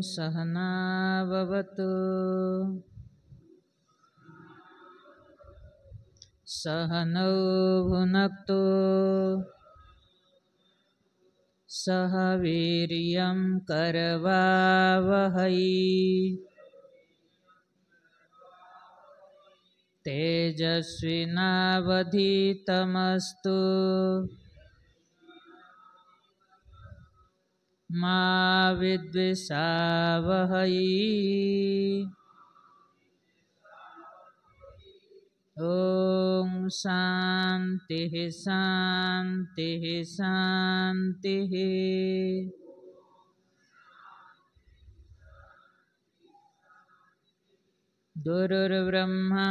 सहनाववतु सहनौ भुनक्तु सह वीर्यं करवावहै तेजस्विनावधीतमस्तु मा विद्विषावहै। ॐ शान्तिः शान्तिः शान्तिः। गुरुर्ब्रह्मा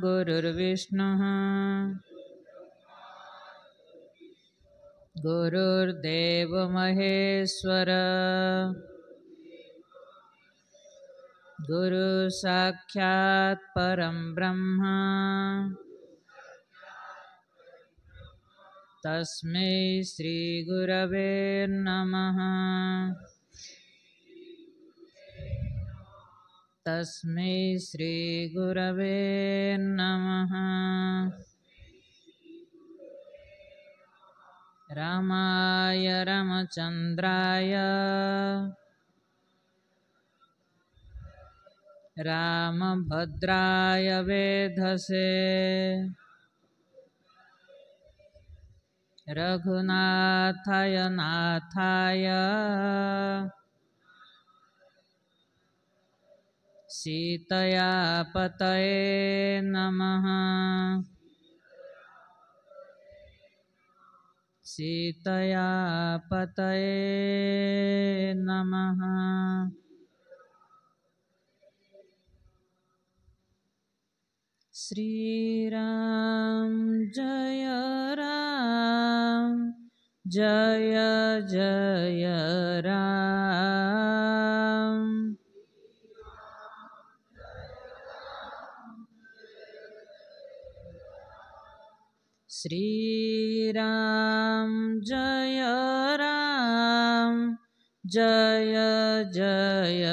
गुरुर्विष्णुः गुरुर्देवो महेश्वर गुरु साक्षात् परं ब्रह्म तस्मै श्री गुरवे नमः। तस्मै श्री गुरवे नमः। रामाय रामचन्द्राय रामभद्राय वेधसे रघुनाथाय नाथाय सीतया पतये नमः। सीतया पतये नमः। श्री राम जय राम जय जय राम। श्री राम जय राम जय जय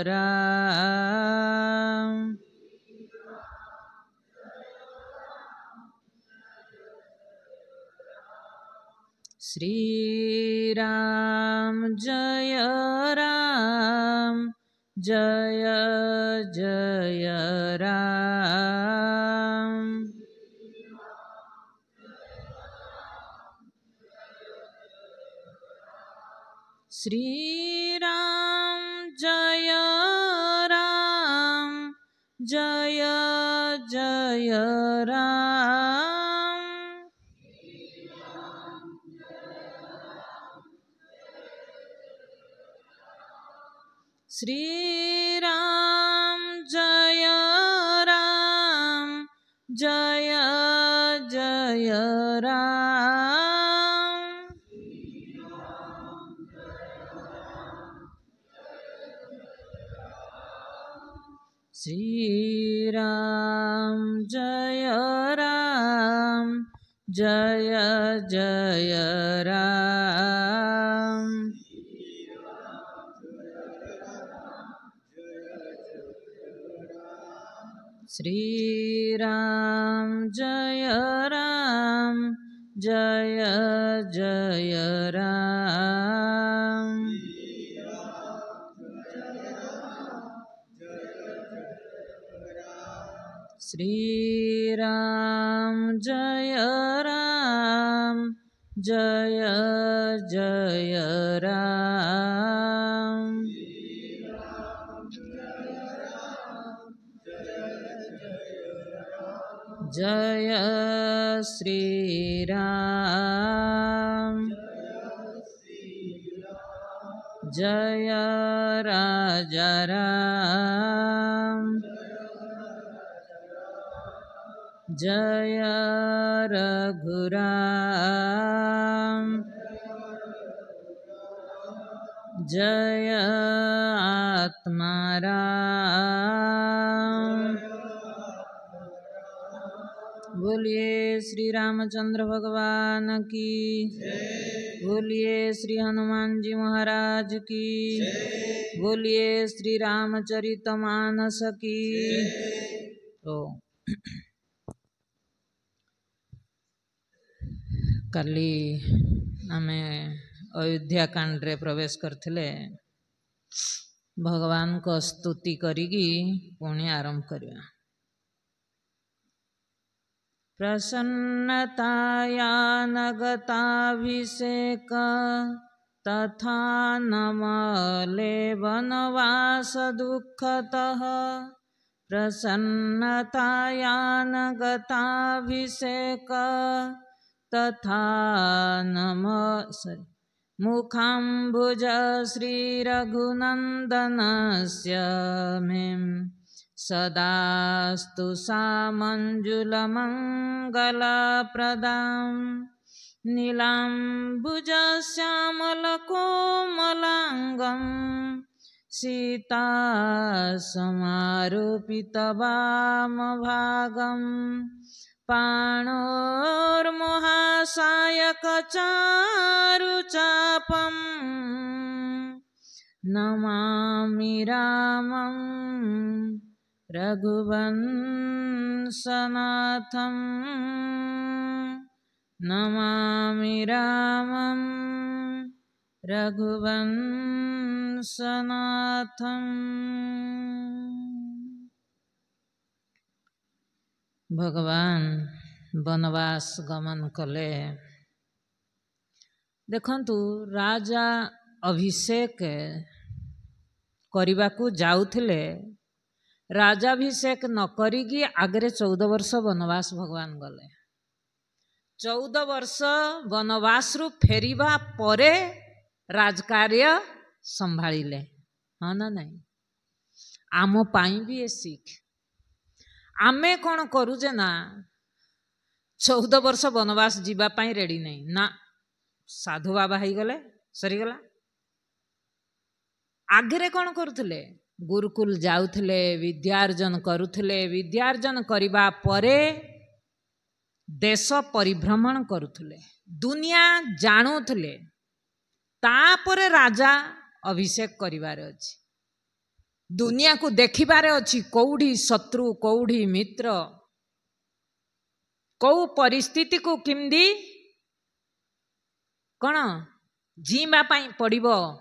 राम। श्री राम जय राम जय जय राम। श्री राम जय राम जय जय राम। श्री राम जय राम जय जय राम। श्री राम जय राम जय जय राम। श्री राम जय राम जय जय राम। श्री राम जय राम जय जय राम। जय श्री राम जय राजा राम जय रघुराम जय आत्माराम। बोलिए श्री रामचंद्र भगवान की, बोलिए श्री हनुमान जी महाराज की, बोलिए श्री रामचरितमानस की। तो काली आमे अयोध्या कांड्रे प्रवेश करथिले, भगवान को स्तुति करिकी पुणी आरंभ करिया। प्रसन्नताया नगताभिषेक तथा नमले वनवास दुःखतः। प्रसन्नताया नगताभिषेक तथा नम मुखाम्बुज श्रीरघुनन्दनस्य में सदास्तु सा मञ्जुलमङ्गलप्रदां। नीलाम्बुजश्यामलकोमलाङ्गं सीतासमारोपितवामभागं। पाणोर्महासायकचारुचापं नमामि रामं रघुवंशनाथं। नमामि रामं रघुवंशनाथं। भगवान वनवास गमन कले। देखंतु राजा अभिषेक करने जाउथिले, राजाभिषेक न करिकी आगरे 14 वर्ष वनवास भगवान गले। 14 वर्ष वनवास रु फेरिबा परे राजकार्य संभाळिले। हाँ ना नहीं? आम पाई भी ये सीख। आमे कौन करूजे ना 14 वर्ष वनवास जीवा पाई रेडी नहीं ना। साधु बाबा ही गले सरीगला। आगरे कौन करुथले? गुरुकुल जाउथले, विद्यार्जन करुथले। विद्यार्जन करिबा परे देश परिभ्रमण करुथले, दुनिया जानुथले। तापरे राजा अभिषेक करिवार अछि। दुनिया को देखिबारे अछि कौड़ी शत्रु कौड़ी मित्र, कौ परिस्थिति को किमदी कौन जीवा पाई पड़िबो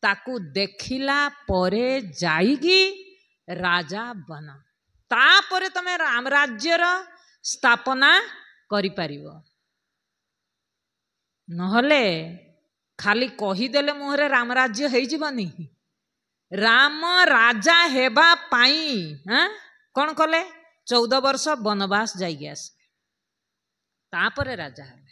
ताकू देखिला परे जाइगी राजा बना। तापरे तमे राम राज्यर स्थापना करि पारिबो। नहले खाली कहीदेले मुहरे राम राज्य हेइ जीवनी। राम राजा हेबा पाई कौन कले? 14 वर्ष वनवास जाइए आस तापरे राजा हेले।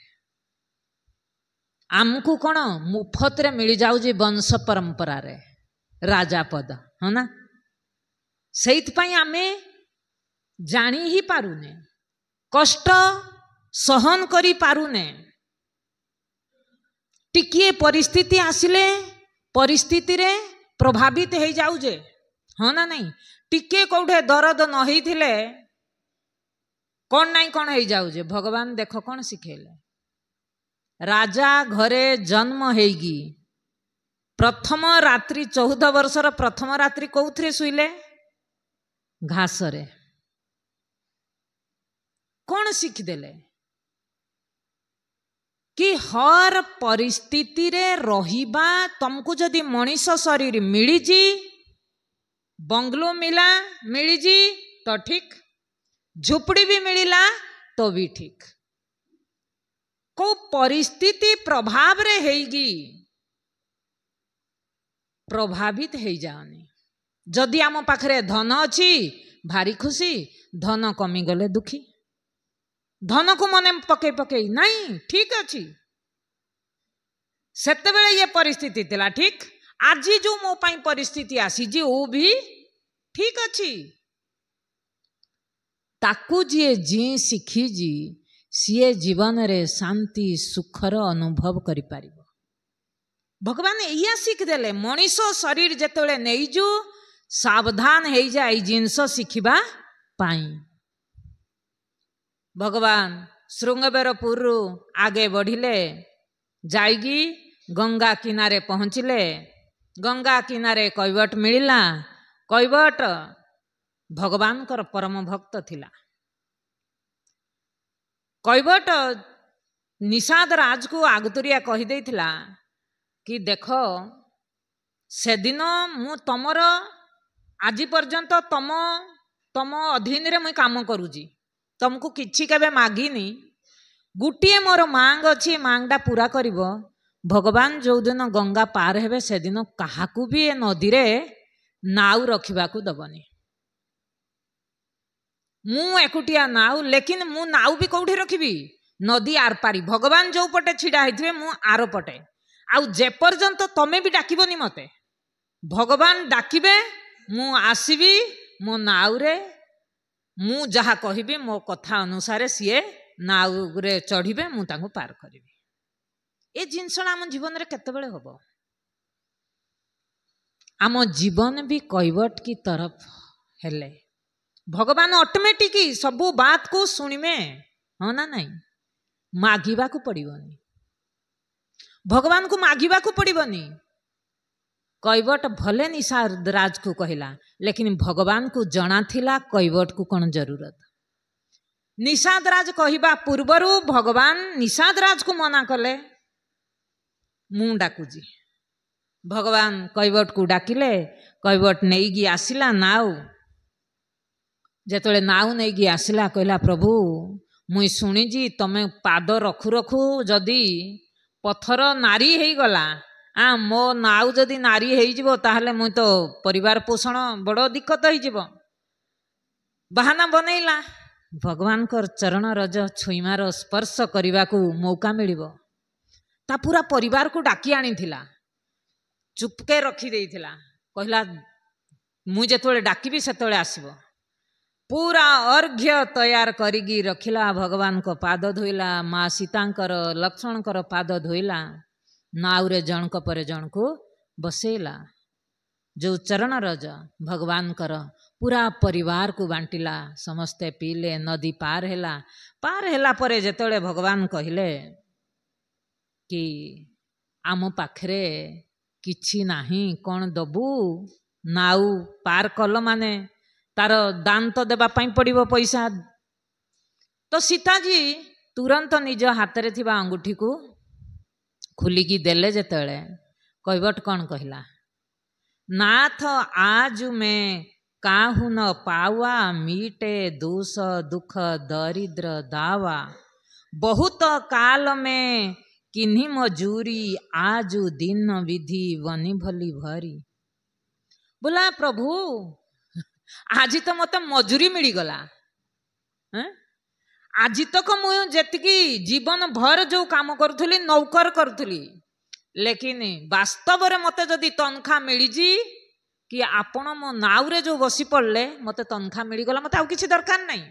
आमको कौन मुफत रे मिल जाउजी वंश परंपरा रे राजा पद, है ना? सेइत पाई आमे जानी ही पारुने, कष्ट सहन करी पारुने। टिकिए परिस्थिति आसिले परिस्थिति रे प्रभावित हो जाऊजे, हाँ ना नहीं? टिके कौटे दरद न ही थिले कौन नहीं कौन हो जाऊजे। भगवान देखो कौन शिखेले। राजा घरे जन्म हेगी प्रथम रात्रि 14 वर्षर प्रथम रात्रि कौथरे सुइले? घास रे। कौन शिखिदेले कि हर परिस्थिति रे रहिबा तुमको जदि मनीष शरीर मिलीजी, बंगलो मिला मिलीजी तो ठीक, झुपड़ी भी मिलिला तो भी ठीक। को परिस्थिति प्रभाव रे हेगी प्रभावित हो जाओनी। जदि आम पाखरे धन अच्छी भारी खुशी, धन कमी गले दुखी। धन को मने पके पके नहीं ठीक अच्छी। सेते बेले ये परिस्थिति थिला ठीक, आज जो मो पाई परिस्थिति आसी जी वो भी ठीक अच्छी। ताकू जी जी शिखी जी सीए जीवन रे शांति सुखर अनुभव करि पारिबो। भगवान या शिख देले मनीष शरीर जेतेबेले नेइजु सावधान हो जाए जिनस शिखिबा पाई। भगवान श्रृंगबेरपुर आगे बढ़िले जाइगी गंगा किनारे पहुँचले। गंगा किनारे कैवट मिलला। कैवट भगवान कर परम भक्त थिला। कैवट निषाद राज को आगतुरिया कही देथिला कि देख से दिन मु तमर आज पर्यंत तम अधीन रे मुई काम करूजी, तुमको किछि केबे मागिनी। गुटिए मोर मांग अच्छी, मांगटा पूरा करिब। भगवान जो दिन गंगा पार हेबे से दिन काहाकू भी ए नदी रे नाउ रखिबाकू दबनी। मु एकुटिया नाउ, लेकिन मु नाउ भी कौठी रखिबी? नदी आर पारी। भगवान जो पटे छिड़ा होइथिबे मु आर पटे। आउ जे पर्यंत तमे भी डाकिबनी मते, भगवान डाकिबे मु आसीबी मो नाउ रे। मु जहा कहिबी मो कथा अनुसार सीए नाउ रे चढ़िबे, मु तांको पार करिबी। ए जिनसना आम जीवन रे केतेबेले होबो? आम जीवन भी कैवट की तरफ हेले भगवान ऑटोमेटिक सबू बात को सुनिमे, हाँ ना नहीं? मागिबा को पड़िबनी, भगवान को मागिबा को पड़िबनी। कैवट भले निषाद राज को कहला, लेकिन भगवान को जଣା थिला कैवट को कौन जरूरत। निषाद राज कहवा पूर्वरु भगवान निषाद राज को मना कले। मु डाकुजी। भगवान कैवट को डाकिले। कैवट नेगी आसिला नाउ। जेतले नाउ नेगी आसिला कहला प्रभु मुई शुणिजी तमे पाद रखु रखु जदि पथर नारी हेई गला, मो नाउ जदि नारी हेई जिवो ताहले मुई तो परिवार पोषण बड़ दिक्कत हेई जिवो। बहाना बनैला। भगवान कर चरण रज छुईमार स्पर्श करने को मौका मिलिबो। ता पूरा परिवार को डाकी आनी थिला, चुपके रखी देइथिला। कहला मु जेतोले डाकिबी सेतोले आसीबो। पूरा अर्घ्य तैयार करिगी रखिला। भगवान को पाद धोइला। माँ सीतांकर लक्ष्मणकर पाद धोइला। नाउरे जणक पर जणको बसेला। जो चरण रज भगवान कर पूरा परिवार को बांटिला। समस्ते पीले। नदी पार हेला। पार हेला परे जेतोले भगवान कहिले कि आम पाखरे किछि नाही, कौन दबू? नाउ पार कल माने तार दान तो देबा पाई पड़िबो पैसा। तो सीताजी तुरंत निज हाथ रे थिबा अंगूठी को खुलिकी देले। जेतले कैवट कौन कहला, नाथ आज मैं काहू न पावा, मीटे दोष दुख दरिद्र दावा। बहुत काल में किन्हीं मजूरी, आजु दिन विधि वनी भली भरी। बोला प्रभु आज तो मत मजूरी मिल गला। आज तक मुझे जेतिकी जीवन भर जो काम करुली नौकर करुली, लेकिन वास्तव रे मते जदि तनखा मिलीजी कि आपण मो नाउ रे जो बसी पड़ले मते तनखा मिलगला, मते आउ किछि दरकार नहीं।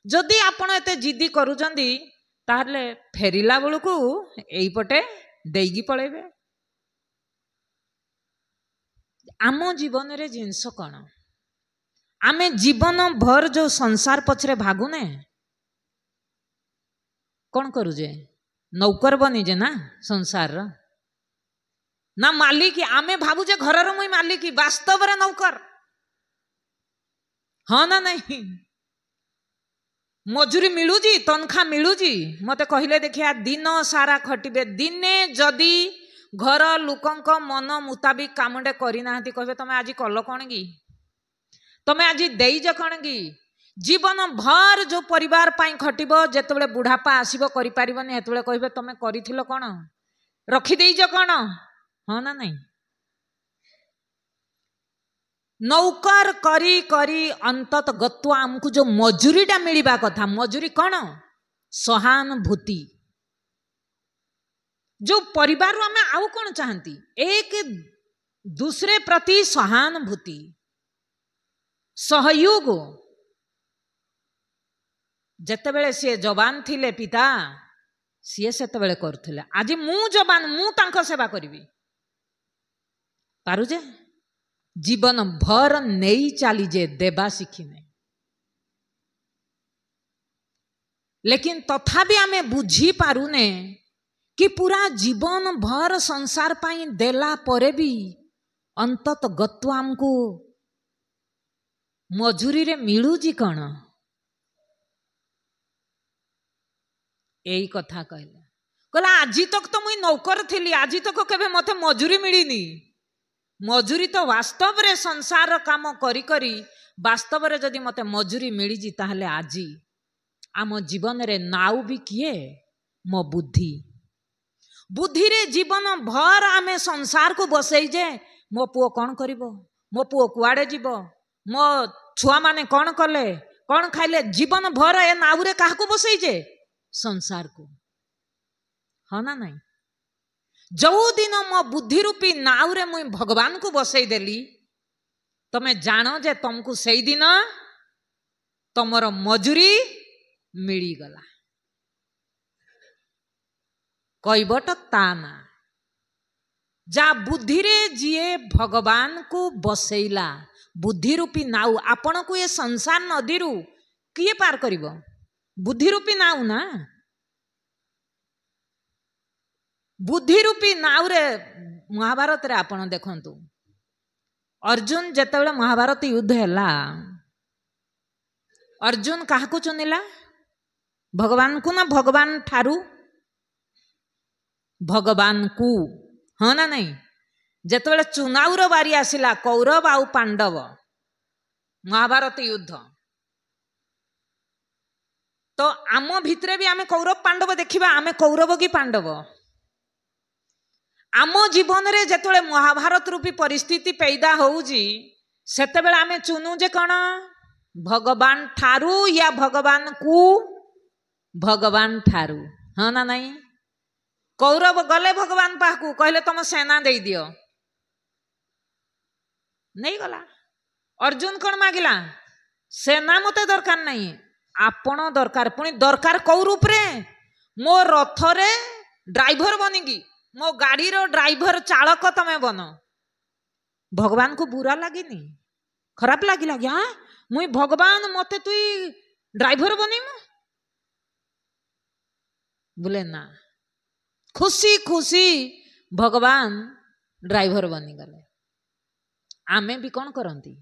जदि आपण एते जिद्दी करूचंदी ताहले फेरिला बेलू एई पटे देगी पळेबे। आम जीवन रे जिनस कौन, आमे जीवन भर जो संसार पछरे भागुने कौन करूजे? नौकर बनीजे ना संसार ना मालिक। आमे भाबुजे घरर मुई मालिक, वास्तव रे नौकर। हाँ ना नहीं? मजूरी मिलूजी, तनखा मिलूजी। मते कहले देखिया दिन सारा खटिबे, दिने जदि घर लोकंक मन मुताबिक कामडे करिना कहबे तमे आज कल कौन की, तमे आज देइज कौन की। जीवन भर जो परिवार पाई खटिब, जेतबेले बुढ़ापा आसीबो करि पारिबनी, हेतबेले कहबे तमे करिथिलो कौन, रखी देइज कौन। हाँ ना नहीं? नौकर करी करी अंतत गत्वा आमको जो मजूरीटा मिलवा कथा, मजूरी कौन? सहानुभूति। जो परिवार आमे आउ कौन चाहती? एक दूसरे प्रति सहानुभूति, सहयोग। जेतेबेले सी जवान थिले पिता, सी सेतेबेले करथिले। आज मु जवान, मु तांको सेवा करिवि पारुजे। जीवन भर नहीं चलीजे, देवा शिखिने। लेकिन तथापि आमे बुझी पारुने कि पूरा जीवन भर संसार पाई देला परे भी अंतत गत्वा आमको मजूरी रे मिलूजी कौन यही कथा कहला कहला आज तक तो मुई नौकर थी आज तक केबे मते मजूरी मिलनी मजूरी तो वास्तव रे संसार काम करी करी वास्तव रे जदि मते मजूरी मिलीजी ताहले आजी आम जीवन रे नाउ भी किए मो बुद्धि बुद्धि रे जीवन भर आमे संसार को बसई जे मो पुओ कौन करिवो मो पुओ कुआड़े जीवो मो छुआ माने कौन कले कौन खाइले जीवन भर ए नाउ रे काहा को बसई जे संसार को हाँ ना नहीं जो दिन मो बुद्धि रूपी नाउ रे मुई भगवान को बसई देली तमे जानो जे तुमको सही दिन तुमर मजूरी मिली गला कैबट ताना जा बुद्धि रे जीए भगवान को बसैला बुद्धि रूपी नाउ आपण को ये संसार नदी रु किए पार करिवो बुद्धि रूपी नाउ ना बुद्धि रूपी नाउ रे महाभारत रे आपण देखंतु अर्जुन जेतेबेले महाभारत युद्ध हैला अर्जुन काहा को चुनिला भगवान को ना भगवान ठारू भगवान को हाँ ना नहीं जेतेबेले चुनावर बारी आसिला कौरव आउ पांडव महाभारत युद्ध तो आम भितरे भी आमे कौरव पांडव देखिबा आमे कौरव की पांडव आम जीवन रे जेतेबेले महाभारत रूपी परिस्थिति पैदा होउजी सेतेबेले आमे चुनु जे कण भगवान ठारू या भगवान को भगवान ठारू हाँ ना नहीं कौरव गले भगवान पाखु कहले तुम सेना दे दियो नहीं गला अर्जुन कौन मागिला सेना मते दरकार नहीं आपण दरकार पुणी दरकार कौ रूप रे मो रथ रे ड्राइवर बनिगी मो गाड़ी रो ड्राइवर चालक तमे बन भगवान को बुरा लगिनी खराब लगी हाँ मुई भगवान मते तुई ड्राइवर बनिमु बोले ना खुशी खुशी भगवान ड्राइवर बनीगले आमे भी कौन करती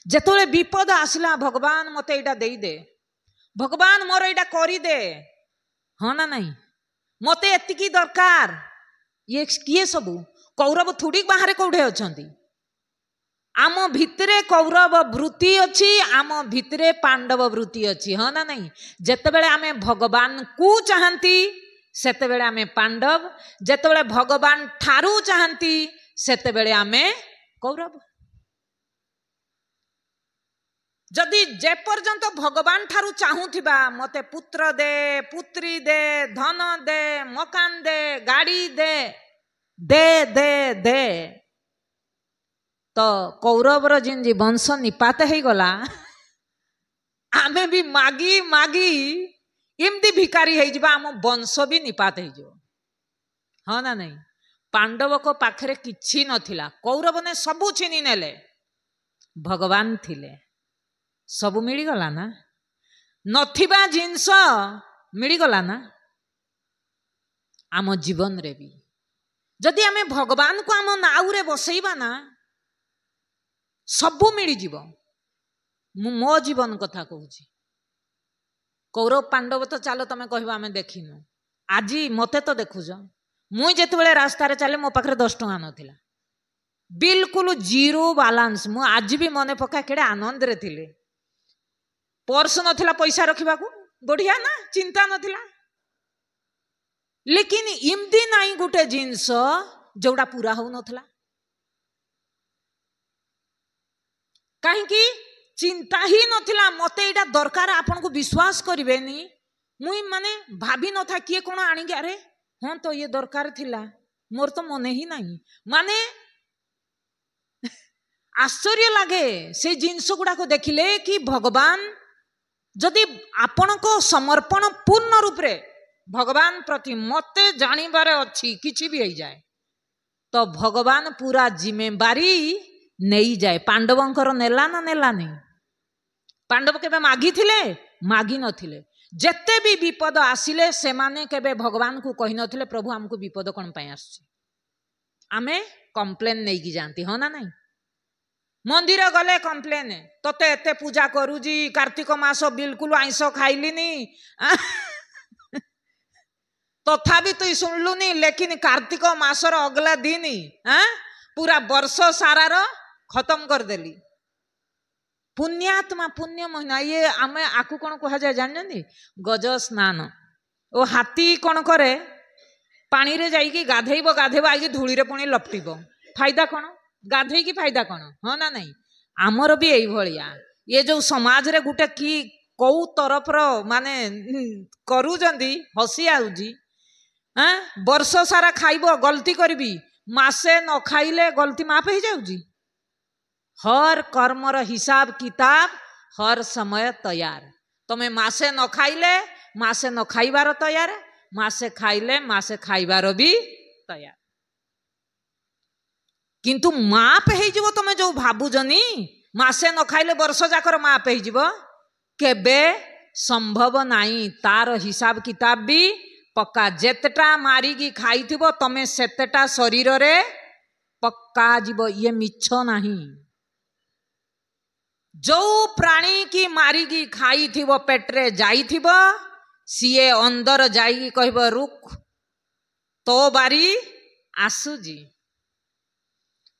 जेतोले विपद आसला भगवान मते एटा देई दे भगवान मोर एटा करी दे हाँ ना नहीं मते एतिकी दरकार ये किए सबू कौरव थोड़ी बाहर कौड़े अछंती आम भितरे कौरव वृत्ति अच्छी आम भितरे पांडव वृत्ति अच्छी हाँ ना नहीं जेतेबेले आमे भगवान को चाहती सेतेबेले आमे पांडव जेतेबेले भगवान ठारू चाहती सेतेबेले आमे कौरव जदि जे पर्यंत भगवान ठारू चाहूथिबा मते पुत्र दे पुत्री दे धन दे मकान दे गाड़ी दे दे दे दे तो कौरवर जिन जी वंश निपात हो गला आमे भी मागी मागी इमती भिकारी हो आम वंश भी निपात हो हाँ ना नहीं पांडव को पाखरे किछि नथिला कौरव ने सबू छीनी नेले भगवान थिले सबू मिली गला ना नथिबा जिनस मिली गला ना आम जीवन रे भी जदि आमे भगवान को आम नाउ रे बसैबा ना सबू मिली जीव मो जीवन कथा कहूची कौरव पांडव तो चलो तमें कहबा आमे देखिनु आज मते तो देखुज मुई जेतेबेले रास्ता रे चले मो पाखरे 10 टଙ୍କା नथिला बिल्कुल जीरो बैलेंस मु आज भी मने पका केडे आनंद रे थिले पर्स नथिला पैसा रखिबा को बढ़िया ना चिंता नथिला लेकिन इमदी नहीं गोटे जिनस जोड़ा पूरा हो नथिला कहीं चिंता ही नथिला मते एटा दरकार आपन को विश्वास करिवेनी मुई माने भाभी न था किए कोन आनी के अरे हाँ तो ये दरकार थिला मोर तो मने ही नहीं माने आश्चर्य लगे से जिनस गुड़ा को देखिले कि भगवान जदि आपण को समर्पण पूर्ण रूप रे भगवान प्रति मते जानिबार अच्छी किछि भी हो जाए तो भगवान पूरा जिम्मेवारी नहीं जाए पांडवंकर नेला ना नेला नहीं पांडव केबे मागी थिले मागी नथिले जेते भी विपद आसिले से माने केबे भगवान को कहि नथिले प्रभु हमको विपद कोन पय आछि। आमे कंप्लेन नहीं की जानती हो ना नहीं। मंदिर गले कंप्लेन तते एते पूजा करूजी कार्तिक मास बिल्कुल आइंस खाइलिनी तथापि तुई सुनलुनी लेकिन कार्तिक मासर अगला दिन पूरा वर्ष सारार खत्म कर देली। पुण्यात्मा पुण्य महीना ये आमे आकु कौन कह जाए जानते गज स्नान। ओ हाथी कौन करे पानी रे जाइकी गाधेब गाधेब आई धूली रे पुणी लपटिब फायदा कौन गाधे की फायदा कौन हाँ ना नहीं। आमर भी यही भलिया ये जो समाज रे गुटे की कौ तरफ माने करूजंदी हसी आउजी वर्ष सारा खाइब गलती करबी मासे न खाइले गलती माफ हो जाउजी। हर कर्मर हिसाब किताब हर समय तैयार। तमे मासे न खाइले मासे न खाइबार तैयार मासे खाइले मासे खाइबार भी तैयार। किंतु माप हो तमे जो भाबुजनी मासे न खाइले वर्ष जाकर माप हो केबे संभव नहीं। तार हिसाब किताब भी पक्का जेतेटा मारिकी खाइथिबो तमे सेतेटा शरीर रे पक्का जीव ये मिछ नहीं। जो प्राणी की मारिकी खाइथिबो पेटरे जाइथिबो सीए अंदर जाइकी कहबो रुक तो बारी आसुजी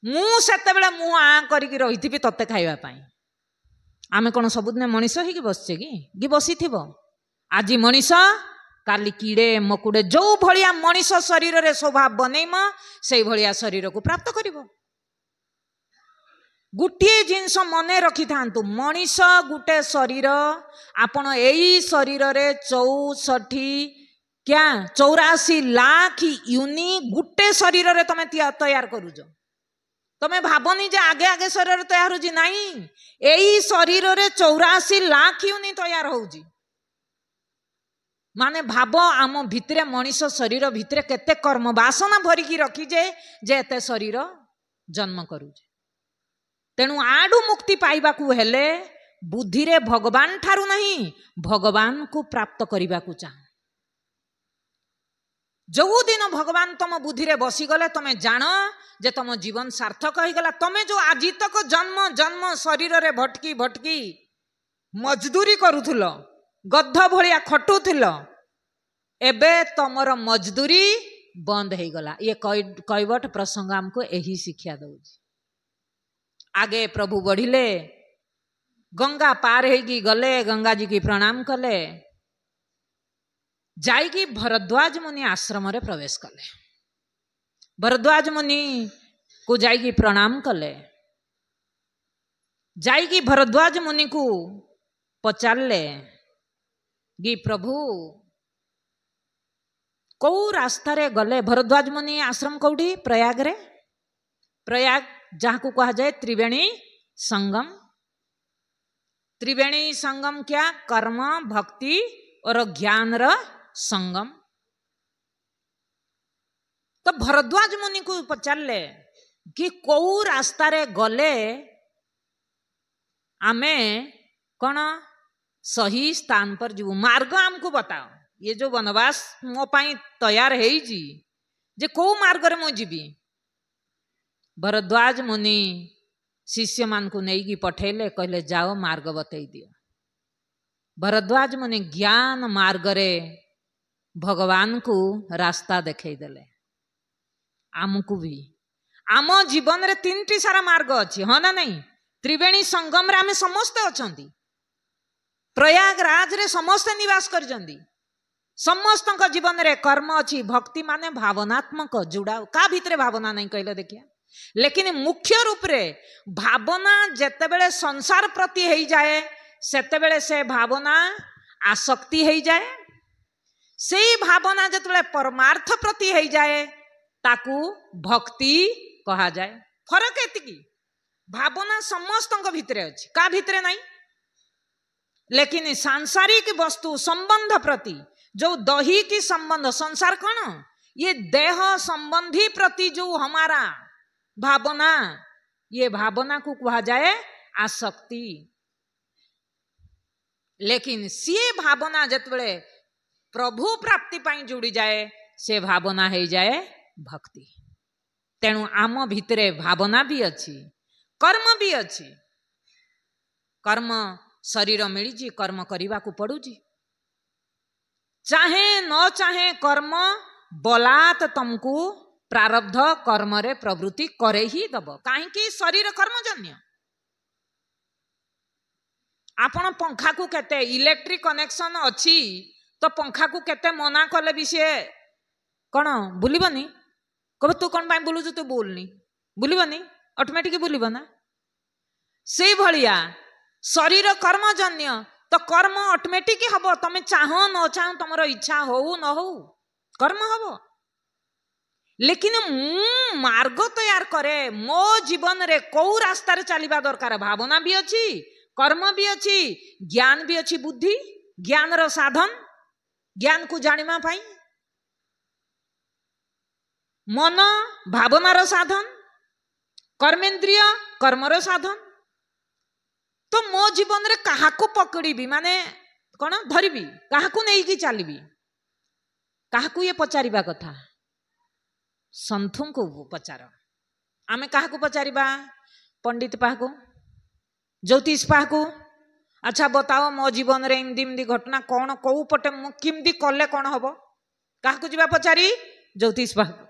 मु सेते बेले मु आ करिकी रहिथिबि तते खाइबा पाई। आमे कोन सबुदिने मनीष होइकी बसछे कि बसिथिबो आज मनीष काली कीड़े मकुड़े जो भलिया मनीष शरीर रे स्वभाव बनैम से भलिया शरीर को प्राप्त करिबो। गुटे जिनस मने रखि थांतु मनीष गुटे शरीर आपण एई शरीर रे 84 लाख यूनि गुटे शरीर रे तमे तैयार करूज। तमे भाबनी जे आगे आगे शरीर तैयार होजी नहीं एई शरीर रे 84 लाख यूनि तैयार होजी। माने भाब आम भितरे मनीष शरीर भितरे केते कर्म वासना भरिकी रखी जे एते शरीर जन्म करूजे। तेणु आडू मुक्ति पाइबा को हेले बुद्धि रे भगवान ठारू नहीं भगवान को प्राप्त करिबा को चाह। जो दिन भगवान तम बुद्धि रे बसी गले तमे जान जे तम जीवन सार्थक हो गला। तमे जो आज तक जन्म जन्म शरीर रे भटकी भटकी मजदूरी करूथुलो गध भलिया खटुथिल एबे तमर मजदूरी बंद हो गला। ये कैवट प्रसंग हमको यही शिक्षा दउछि। आगे प्रभु बढ़िले गंगा पार होगी गले गंगा जी की प्रणाम कले जाइकी भरद्वाज मुनि आश्रम रे प्रवेश कले। भरद्वाज मुनि को जाइकी प्रणाम कले जाइकी भरद्वाज मुनि को पचारले कि प्रभु कौ रास्ता रे गले। भरद्वाज मुनि आश्रम कौटी प्रयाग रे प्रयाग जहाँ को कहा जाए त्रिवेणी संगम। त्रिवेणी संगम क्या कर्म भक्ति और ज्ञान र संगम। तो भरद्वाज मुनि को पचारले कि कौ रास्ता रे गले आमे कौन सही स्थान पर जीवु मार्ग हमको बताओ। ये जो वनवास मो पाई तैयार है जी जे कौ मार्ग रे मु जीवी। भरद्वाज मुनि शिष्य मान को नहीं की पठेले कहले जाओ मार्ग बतई दियो। भरद्वाज मुनि ज्ञान मार्ग रे भगवान को रास्ता देखई देले। आमको भी आम जीवन रे 3टी सारा मार्ग अच्छी हाँ ना नहीं। त्रिवेणी संगम रे आमे समस्ते अछंती प्रयागराज रे समस्ते निवास करजंदी। समस्त जीवन रे कर्म अच्छी भक्ति माने भावनात्मक जुड़ा का भितरे भावना नहीं कहले देखिया। लेकिन मुख्य रूप रे भावना जेतेबेले संसार प्रति हो जाए सेतेबेले से भावना आसक्ति हो जाए। से भावना जेतेबेले परमार्थ प्रति हो जाए ताकू भक्ति कहा जाए। फरक एतिकी भावना समस्त भितरे अच्छी का भितरे नहीं। लेकिन सांसारिक वस्तु संबंध प्रति जो दैहिक संबंध संसार कौन ये देह संबंधी प्रति जो हमारा भावना ये भावना को कहा जाए आसक्ति। लेकिन सी भावना जिते प्रभु प्राप्ति पाई जोड़ी जाए से भावना हो जाए भक्ति। तेणु आम भितरे भावना भी अच्छी, कर्म भी अच्छी। कर्म शरीर मिली कर्म करने को पड़ुची, चाहे न चाहे कर्म बलात् तुमको प्रारब्ध कर्म रे प्रवृत्ति करे ही दब। कहीं शरीर कर्मजन्य। आपण पंखा को केते इलेक्ट्रिक कनेक्शन अच्छी तो पंखा को केते मना कले भी सी कौन बुलबनी, कब तू कौन बुलुचु, तू बुलनी, बुलबनी, ऑटोमेटिक बुलब ना। से भलिया शरीर कर्मजन्य तो कर्म ऑटोमेटिक हम, तुम चाह न चाह तुम इच्छा हो न हो कर्म हम। लेकिन मु मार्ग तैयार करे मो जीवन रे कौ रास्ता रे चलवा दरकार। भावना भी अच्छी, कर्म भी अच्छी, ज्ञान भी अच्छी, बुद्धि ज्ञान रो साधन, ज्ञान को जानिमा पाई, मन भावना रो साधन, कर्मेंद्रिय कर्म रो साधन। तो मो जीवन रे कहा को पकड़ी माने कौन धरबी, कहा को नहीं की चलबी, कहा को ये पचारिबा कथा संथु को पचार। आमे कहा को पचारिबा, पंडित पाहको, ज्योतिष पाहको, अच्छा बताओ मो जीवन रे इमदी इमदी घटना कौन कौ पटे मु किमदी कले कौन हम, कहा को जीवा पचारी ज्योतिष पाहको।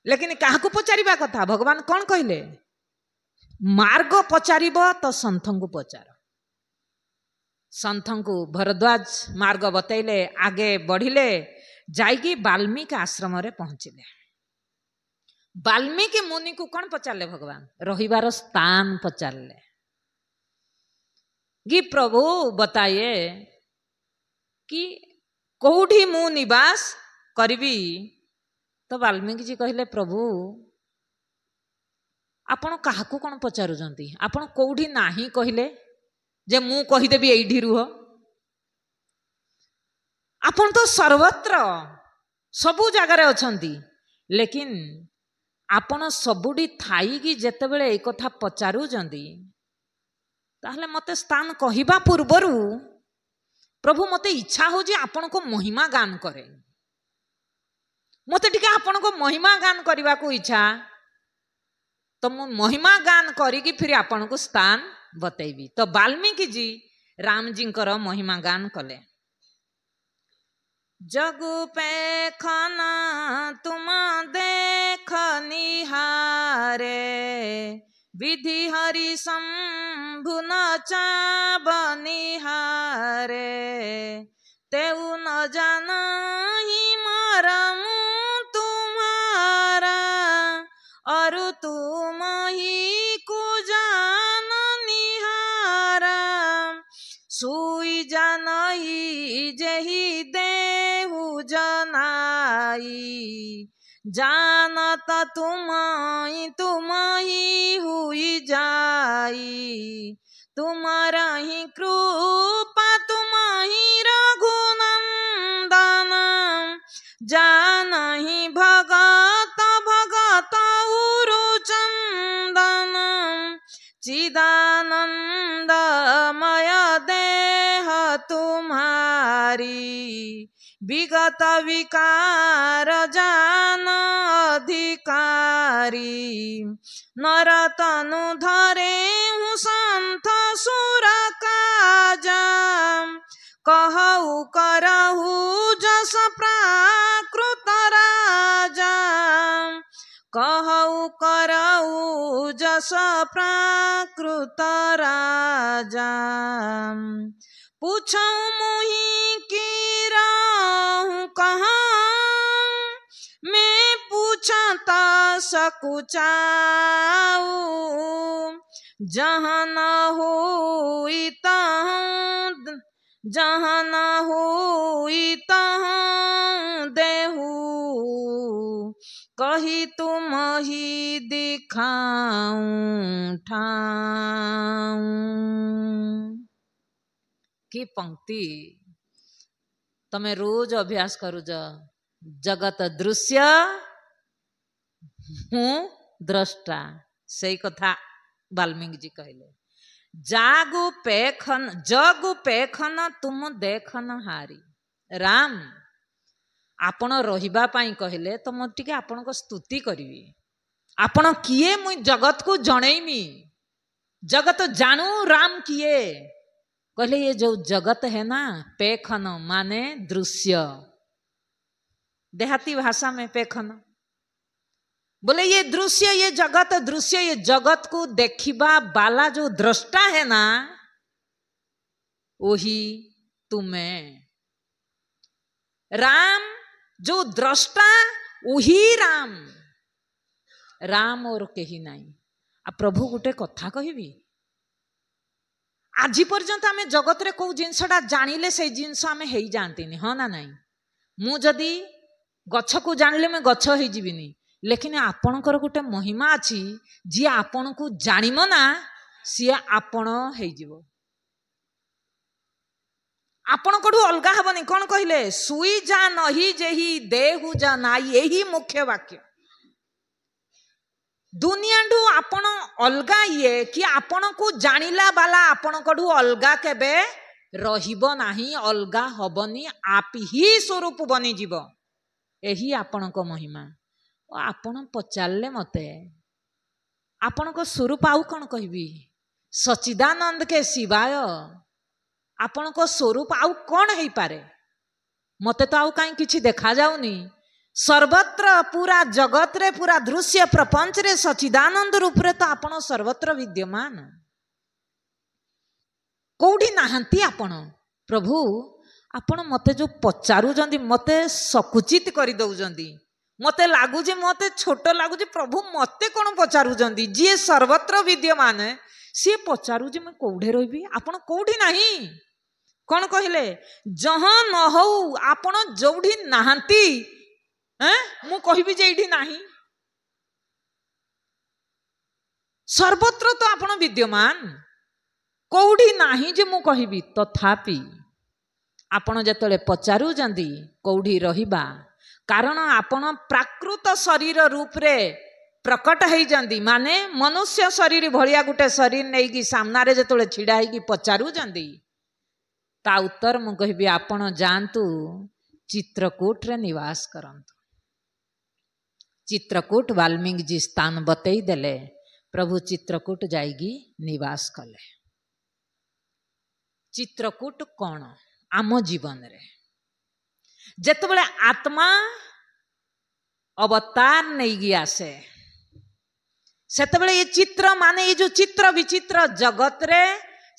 लेकिन कहा को पचारिबा कथा भगवान कौन कहले, मार्ग पचारिब तो संथों को पचार। संथों को भरद्वाज मार्ग बतैले, आगे बढ़िले, जाइकी वाल्मीकि आश्रम रे पहुंचले। वाल्मीकि मुनि को कौन पचारे भगवान, रहिबार स्थान पचारे कि प्रभु बताइए कि कौठी मु निवास करिबी। तो वाल्मीकि जी कहले प्रभु आपण कहा को कौन पचारुचंती, आपण कौठी नाही कहले जे मु कहिदेबी एइठी रुह। आपण तो सर्वत्र सबु जगार अछंती, लेकिन आपण सबुडी थाई कि जेतेबेले एक कथा पचारुचंती ताहले मते स्थान कहिबा पूर्वरु प्रभु मते इच्छा हो जे आपण को महिमा गान करे, मते टिके आपण को महिमा गान करबा को इच्छा। तो मु महिमा गान करी कि फिर आपण को स्थान बतैबी। तो वाल्मीकि जी राम जी कर महिमा गान कले। जगु पैखाना तुम देख निहारे, विधि हरि शंभु नचा बनिहारे, तेउ न जाना ही मरम तुम्हारा, और तुम ही को जान निहारा, सुई जानई जही देहु जनाई, जानत तुम ही हुई जाई, तुम्हारा ही कृपा तुम ही रघुनंदन, जान ही भगत भगत उरु चंदन, चिदानंदमय देह तुम्हारी, विगत विकार जान अधिकारी, नरतनु धरे हूँ संत सुर काजा, कहु करहु जस प्राकृत राजा, कहु करहु जस प्राकृत राजा, पूछौ मुहि की रहूं कहाँ, मैं पूछता सकुचाऊ, जहाँ न हुई तहाँ, जहाँ न हुई तहाँ देहू, कही तुम ही दिखाऊं ठाऊं। की पंक्ति तमे रोज अभ्यास करूज। जगत दृश्य हूँ द्रष्टा, से कथा वाल्मीकि जी कहले। जागु पेखन जगु पेखन तुम देखन हारी। राम आपण रहिबा पाई कहले तो मो टिके आपण को स्तुति करिवि। आपण किए मुई जगत को जणैमी, जगत जानू राम किए। कहले ये जो जगत है ना, पेखन माने दृश्य, देहाती भाषा में पेखन बोले ये दृश्य, ये जगत दृश्य, ये जगत को देखिबा वाला जो दृष्टा है ना, वही तुम्हें राम जो दृष्टा वही राम, राम और कहीं नहीं। आ प्रभु गोटे कथा कहबी, आज पर्यंत आम जगत रे कौ जिनसटा जानिले से जिनस आम हो जाती, हाँ ना नहीं। मु जदि गछ को जानिले मैं गछ हो जीविनी, लेकिन आपणकर गोटे महिमा अच्छी, जी आपण को जानिम ना सी आपण हो, आपण कठू अलगा हेनी। कौन कहले, सुई जा नही जेही देहु जा नाई, यही मुख्य वाक्य। दुनिया ठू आपण अलगा ये कि आपण को जानिला बाला आपण कठू अलगा केबे रहिबो नाही, अलगा हबनी, आप ही स्वरूप बनी जीव, यही आपण को महिमा। आपण पचारे मते आपण को स्वरूप आउ कौन कहबी, सच्चिदानंद के शिवाय आपण को स्वरूप आउ कौन है पारे? मते तो आउ कहीं किछि देखा जाउनी। सर्वत्र पूरा जगत रे, पूरा दृश्य प्रपंच रे सच्चिदानंद रूप रे तो आपण सर्वत्र विद्यमान, कोठी नाहंती आपण। प्रभु आपण मते जो पचारू जंदी, मते सकुचित करि दउजंदी, मते लागू जे मते छोट लागू जे प्रभु मते कौन पचारू जंदी, जी सर्वत्र विद्यमान सी पचारू जे मैं कोठे रही, आपण कोठी नहीं। कौन कहले, जहाँ न हो आपण जोठी नाहंती, मु कहबी जे एठी नाही, सर्वत्र तो आपण विद्यमान, कोठी नाही जे मु कहबी। तथापि आपण जतले पचारू जंदी कोठी रहिबा, कारण आपण प्राकृत शरीर रूप रे प्रकट है जंदी, माने मनुष्य शरीर भलिया गुटे शरीर नहीं कि सामना रे जतले छिड़ा है पचारू जंदी, ता उत्तर मु कहबी आपण जानतु चित्रकूट रे निवास करंतु। चित्रकूट वाल्मीकि जी स्थान बतई देले, प्रभु चित्रकूट जाइगी निवास कले। चित्रकूट कौन आम जीवन रे जेतबेले आत्मा अवतार नहीं आसे, सेतबेले ये चित्र माने ये जो चित्र विचित्र जगत रे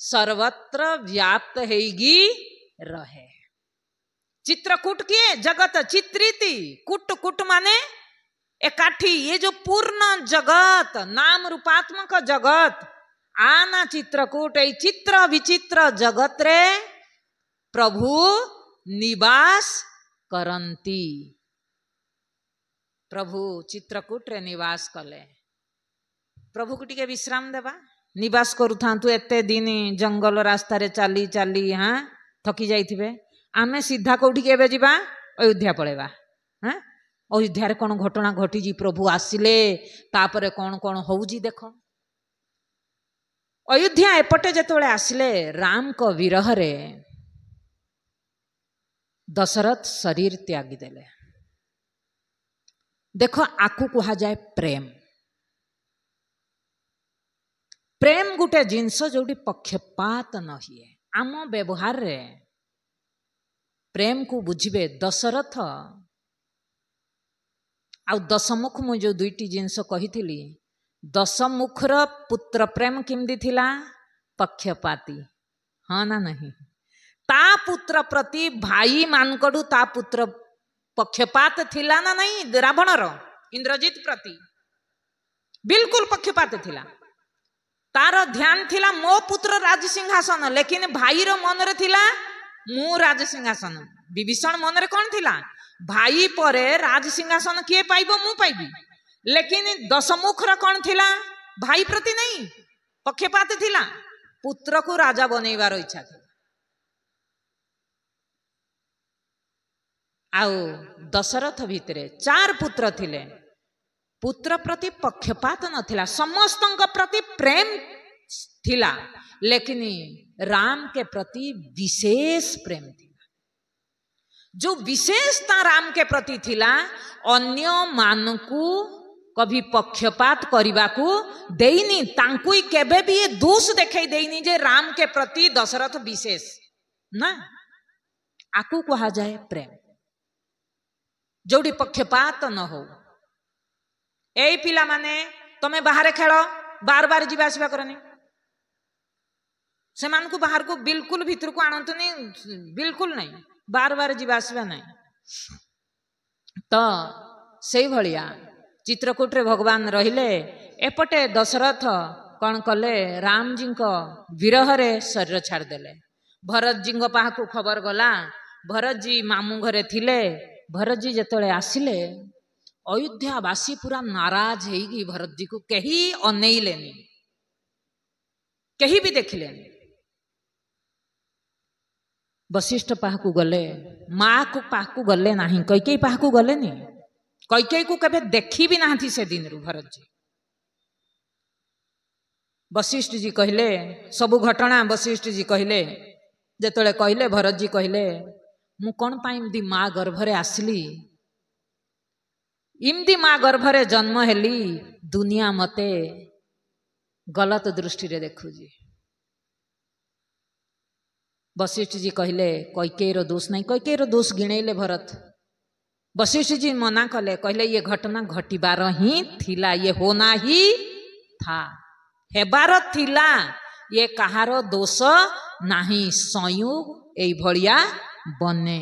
सर्वत्र व्याप्त हैगी रहे। चित्रकूट किए जगत चित्रिति, कुट कुट माने एकाठी, ये जो पूर्ण जगत नाम रूपात्मक जगत आना चित्रकूट, ये चित्र विचित्र जगत रे प्रभु निवास करंती। प्रभु चित्रकूट रे निवास कले, प्रभु को टिके विश्राम देबा, निवास करू थांतु। एते दिन जंगल रास्ता रे चाली चाली हाँ थकी जाइथिबे, आमे सीधा कोठी केबे जिबा, अयोध्या पळेबा। हाँ अयोध्या रे कोन घटना घटी जी, प्रभु आसिले तापरे कोन कोन होउजी देख। अयोध्या एपटे जेतबेले आसिले, राम को विरह रे दशरथ शरीर त्यागी देले। देखो आकु कहा जाए प्रेम, प्रेम गुटे जिनस जोटी पक्षपात न हिए। आम व्यवहार रे प्रेम को बुझिबे। दशरथ आ दशमुख मु जो दुईटी जिनस कही, दशमुखर पुत्र प्रेम किमदी थिला, पक्षपाती, हाँ ना नहीं। ता पुत्र प्रति भाई मानकड़ू ता पुत्र पक्षपात थिला ना नहीं। रावणर इंद्रजीत प्रति बिल्कुल पक्षपात थिला, तार ध्यान थिला मो पुत्र राजसिंहासन, लेकिन भाई रो मन रे थिला मु राजसिंहासन। विभीषण मन रे कौन थिला, भाई परे राजसिंहासन किए पाइबो, मु पाइबी। लेकिन दशमुख रो कौन थिला, भाई प्रति नहीं, पक्षपात थिला, पुत्र को राजा बनैबार इच्छा थिला। आउ दशरथ भितरे 4 पुत्र थिले, पुत्र प्रति पक्षपात नथिला, समस्तଙ୍କ प्रति प्रेम थिला, लेकिन राम के प्रति विशेष प्रेम थी। जो विशेषता राम के प्रति थिला अन्य मानकू कभी पक्षपात करने को देनी, तांकु केबे भी ये दोष देखाई देनी जे राम के प्रति दशरथ विशेष ना, आकु कहा जाए प्रेम, जोड़ी पक्षपात न हो। ए पिला माने तमे बाहर खेल, बार बार जीवा आसवा करनी, से मान को बाहर को बिल्कुल भीतर को आणतुनी, बिल्कुल नहीं, बार बार जीवा आसवा नहीं। तो से भलिया चित्रकूट रे भगवान रहिले, एपटे दशरथ कौन कले, राम जी को विरह रे शरीर छाड़ देले। भरत जी पाखु खबर गला, भरत जी मामू घरे थिले। भरत जी जेतले आसिले अयोध्यावासी पूरा नाराज हेगी, भरत जी को कहीं अनेइलेनी, कहीं भी देखिलेनी। वशिष्ठ पाखु गले, माँ को पाखु गले नहीं, कैकेयी पाखु गले नी, कैकेयी को कभी देखी भी ना से दिन रु भरत जी। वशिष्ठ जी कहले सबु घटना, वशिष्ठ जी कहले जेतले कहले, भरत जी कहले मु कौन पाई इमदी माँ गर्भरे आसली, इमदी माँ गर्भरे जन्म हेली, दुनिया मते गलत दृष्टि रे देखुजी। वशिष्ठ जी कहले कैकेयी रो दोष नहीं, कैकेयी रो दोष गिणेले भरत। वशिष्ठ जी मना कले, कहले ये घटना घटिबार ही थिला, ये होना ही था, हेबार थिला, ये कहारो दोष नहीं, संयोग एई भलिया बने।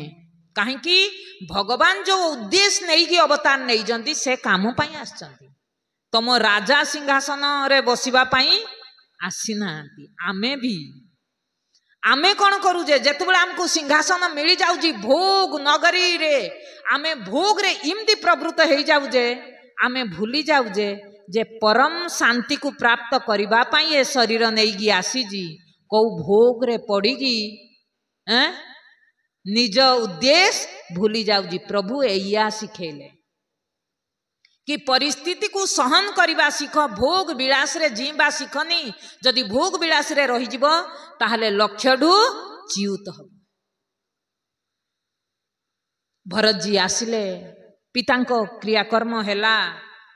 कहीं भगवान जो उद्देश्य नहीं कि अवतार नहीं जंती, से काम पाई आसचंती, तुम राजा सिंहासन रे बसिबा पाई आसी नांती। आमे भी आमे कौन करूजे, जेतबेले हमको सिंहासन मिली जाउजी भोग नगरी रे, आमे भोग रे इमती प्रवृत्त हो जाउजे, आमे भूली जाउजे जे परम शांति को प्राप्त करबा पाई ए शरीर नेगी आसीजी, को भोग रे पड़ीगी निज उद्देश्य भूली जाउजी। प्रभु एया सिखेले कि परिस्थिति को सहन करवा सीख, भोग विलास रे जीवा सीखनी। जदि भोग विलास रे रही जीव ताहले लक्ष्य ढु च्युत हो। भरत जी आसिले, पितांको क्रियाकर्म हेला।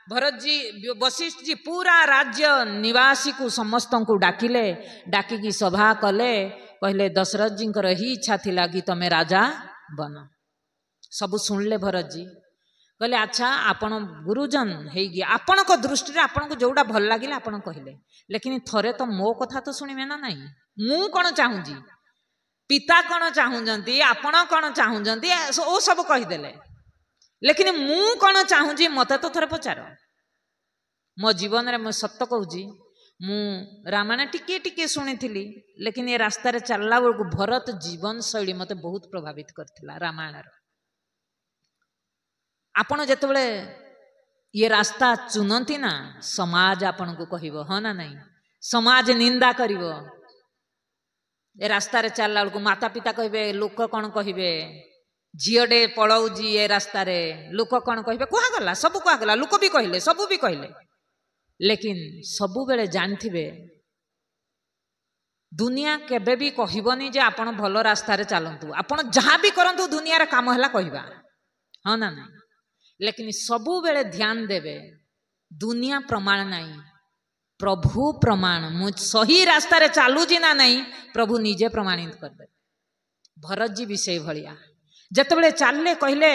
भरत जी वशिष्ठ जी पूरा राज्य निवासी को समस्त को डाकिले, डाकिकी सभा कले, कहले दशरथ जी ही इच्छा थिला कि तमे राजा बन। सबु सुनले भरत जी, कहले अच्छा आपण गुरुजन हेगी, आपण को दृष्टि रे आपण को जोड़ा भल लागिले आपण कहले, लेकिन थरे तो मो कथा तो सुनिबे ना नहीं, मु कोन चाहूजी, पिता कोन चाहूजंती, आपण कोन चाहूजंती, ओ सब कहिदेले, लेकिन मु कोन चाहूजी मते तो थरे पचार। मो जीवन रे मु सत्य कहूजी, मु रामायण टिके टिके सुनिथिली, लेकिन ये रास्ता रे चलला बेलକୁ भरत जीवन शैली मते बहुत प्रभावित करथिला रामायण रो। आपण जेतबेले ये रास्ता चुनती ना, समाज आपण को कहिबो हाँ ना नहीं, समाज निंदा करिवो। ए रास्ता रे चलला बेलକୁ माता पिता कहबे, लोक कोन कहबे, झियोडे पळौजी ए रास्ता रे, लोक कोन कहबे, कुहा गला सब कुहा गला, लोक भी कहले, सब भी कहले, लेकिन सबु बेले जानथिबे दुनिया केबे भी कहबनी जे आपण भलो रास्ता रे चलंतु, आपण जहां भी करंतु दुनिया रे काम हला कहबा हाँ ना नहीं, लेकिन सबु बेले ध्यान देवे दुनिया प्रमाण नहीं, प्रभु प्रमाण, मु सही रास्ता रे चालूजी ना नहीं, प्रभु निजे प्रमाणित कर दे। भरत जी विषय भलिया जेतबेले चालले कहले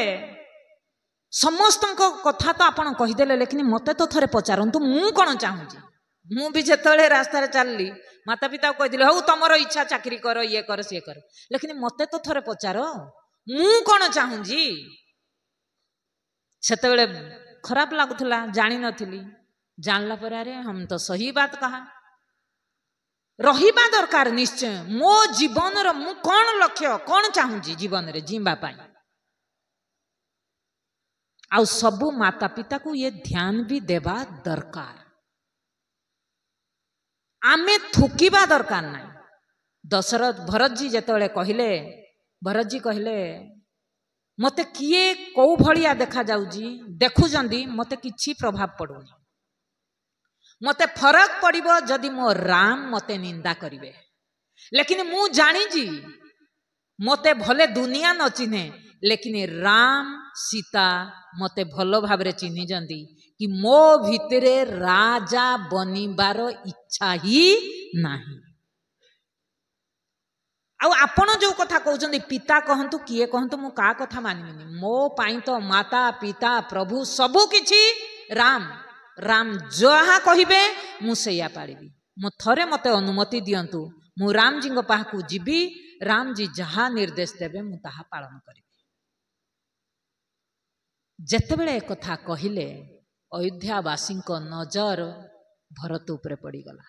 समस्त कथा तो आपण कहीदेले, लेकिन मते तो थरे पचारंतु मु कोन चाहूजी। मु भी जेतबेले रास्ता रे चलली माता पिता कहिदिले हौ तमरो इच्छा चाकरी कर, ये कर से कर, लेकिन मते तो थरे पचारो मु कोन चाहूजी। सेतबेले खराब लागुथला, जानी नथिली, जानला पर अरे हम तो सही बात कहा, रहिबा दरकार निश्चय। मो जीवन रो मु कोन लक्ष्य कोन चाहूजी जीवन रे जीवा पाई, आउ सबु माता पिता को ये ध्यान भी देवा दरकार, आमे थुकिबा दरकार नहीं। दशरथ भरत जी जेतबेले कहले, भरत जी कहले मते किए कौ भलिया देखा जाउजी, देखुजंदी मते किछि प्रभाव पड़ुनी, मते फरक पड़िबो जदि मो राम मते निंदा करिवे। लेकिन मु जानी मते भले दुनिया न चिन्हे, लेकिन राम सीता मते भलो भावरे चिन्हि जंदी कि मो भितरे राजा बनिबार इच्छा ही नाही। आउ आपण जो कथा कहउछन्ती पिता कहंतु किए कहंतु मु का कथा मानिबिनी। मो पाई तो माता पिता प्रभु सबु किछि राम। राम जहा कहिबे मु सेया पाड़िबी। मो थरे मते अनुमति दियंतु, मु राम जी को पाखु जीवी। राम जी जहा निर्देश देबे मु ताहा पालन करिबी। जेतेबेले एक कथा कहिले अयोध्यावासी को नजर भरत उपरे पड़ी गला।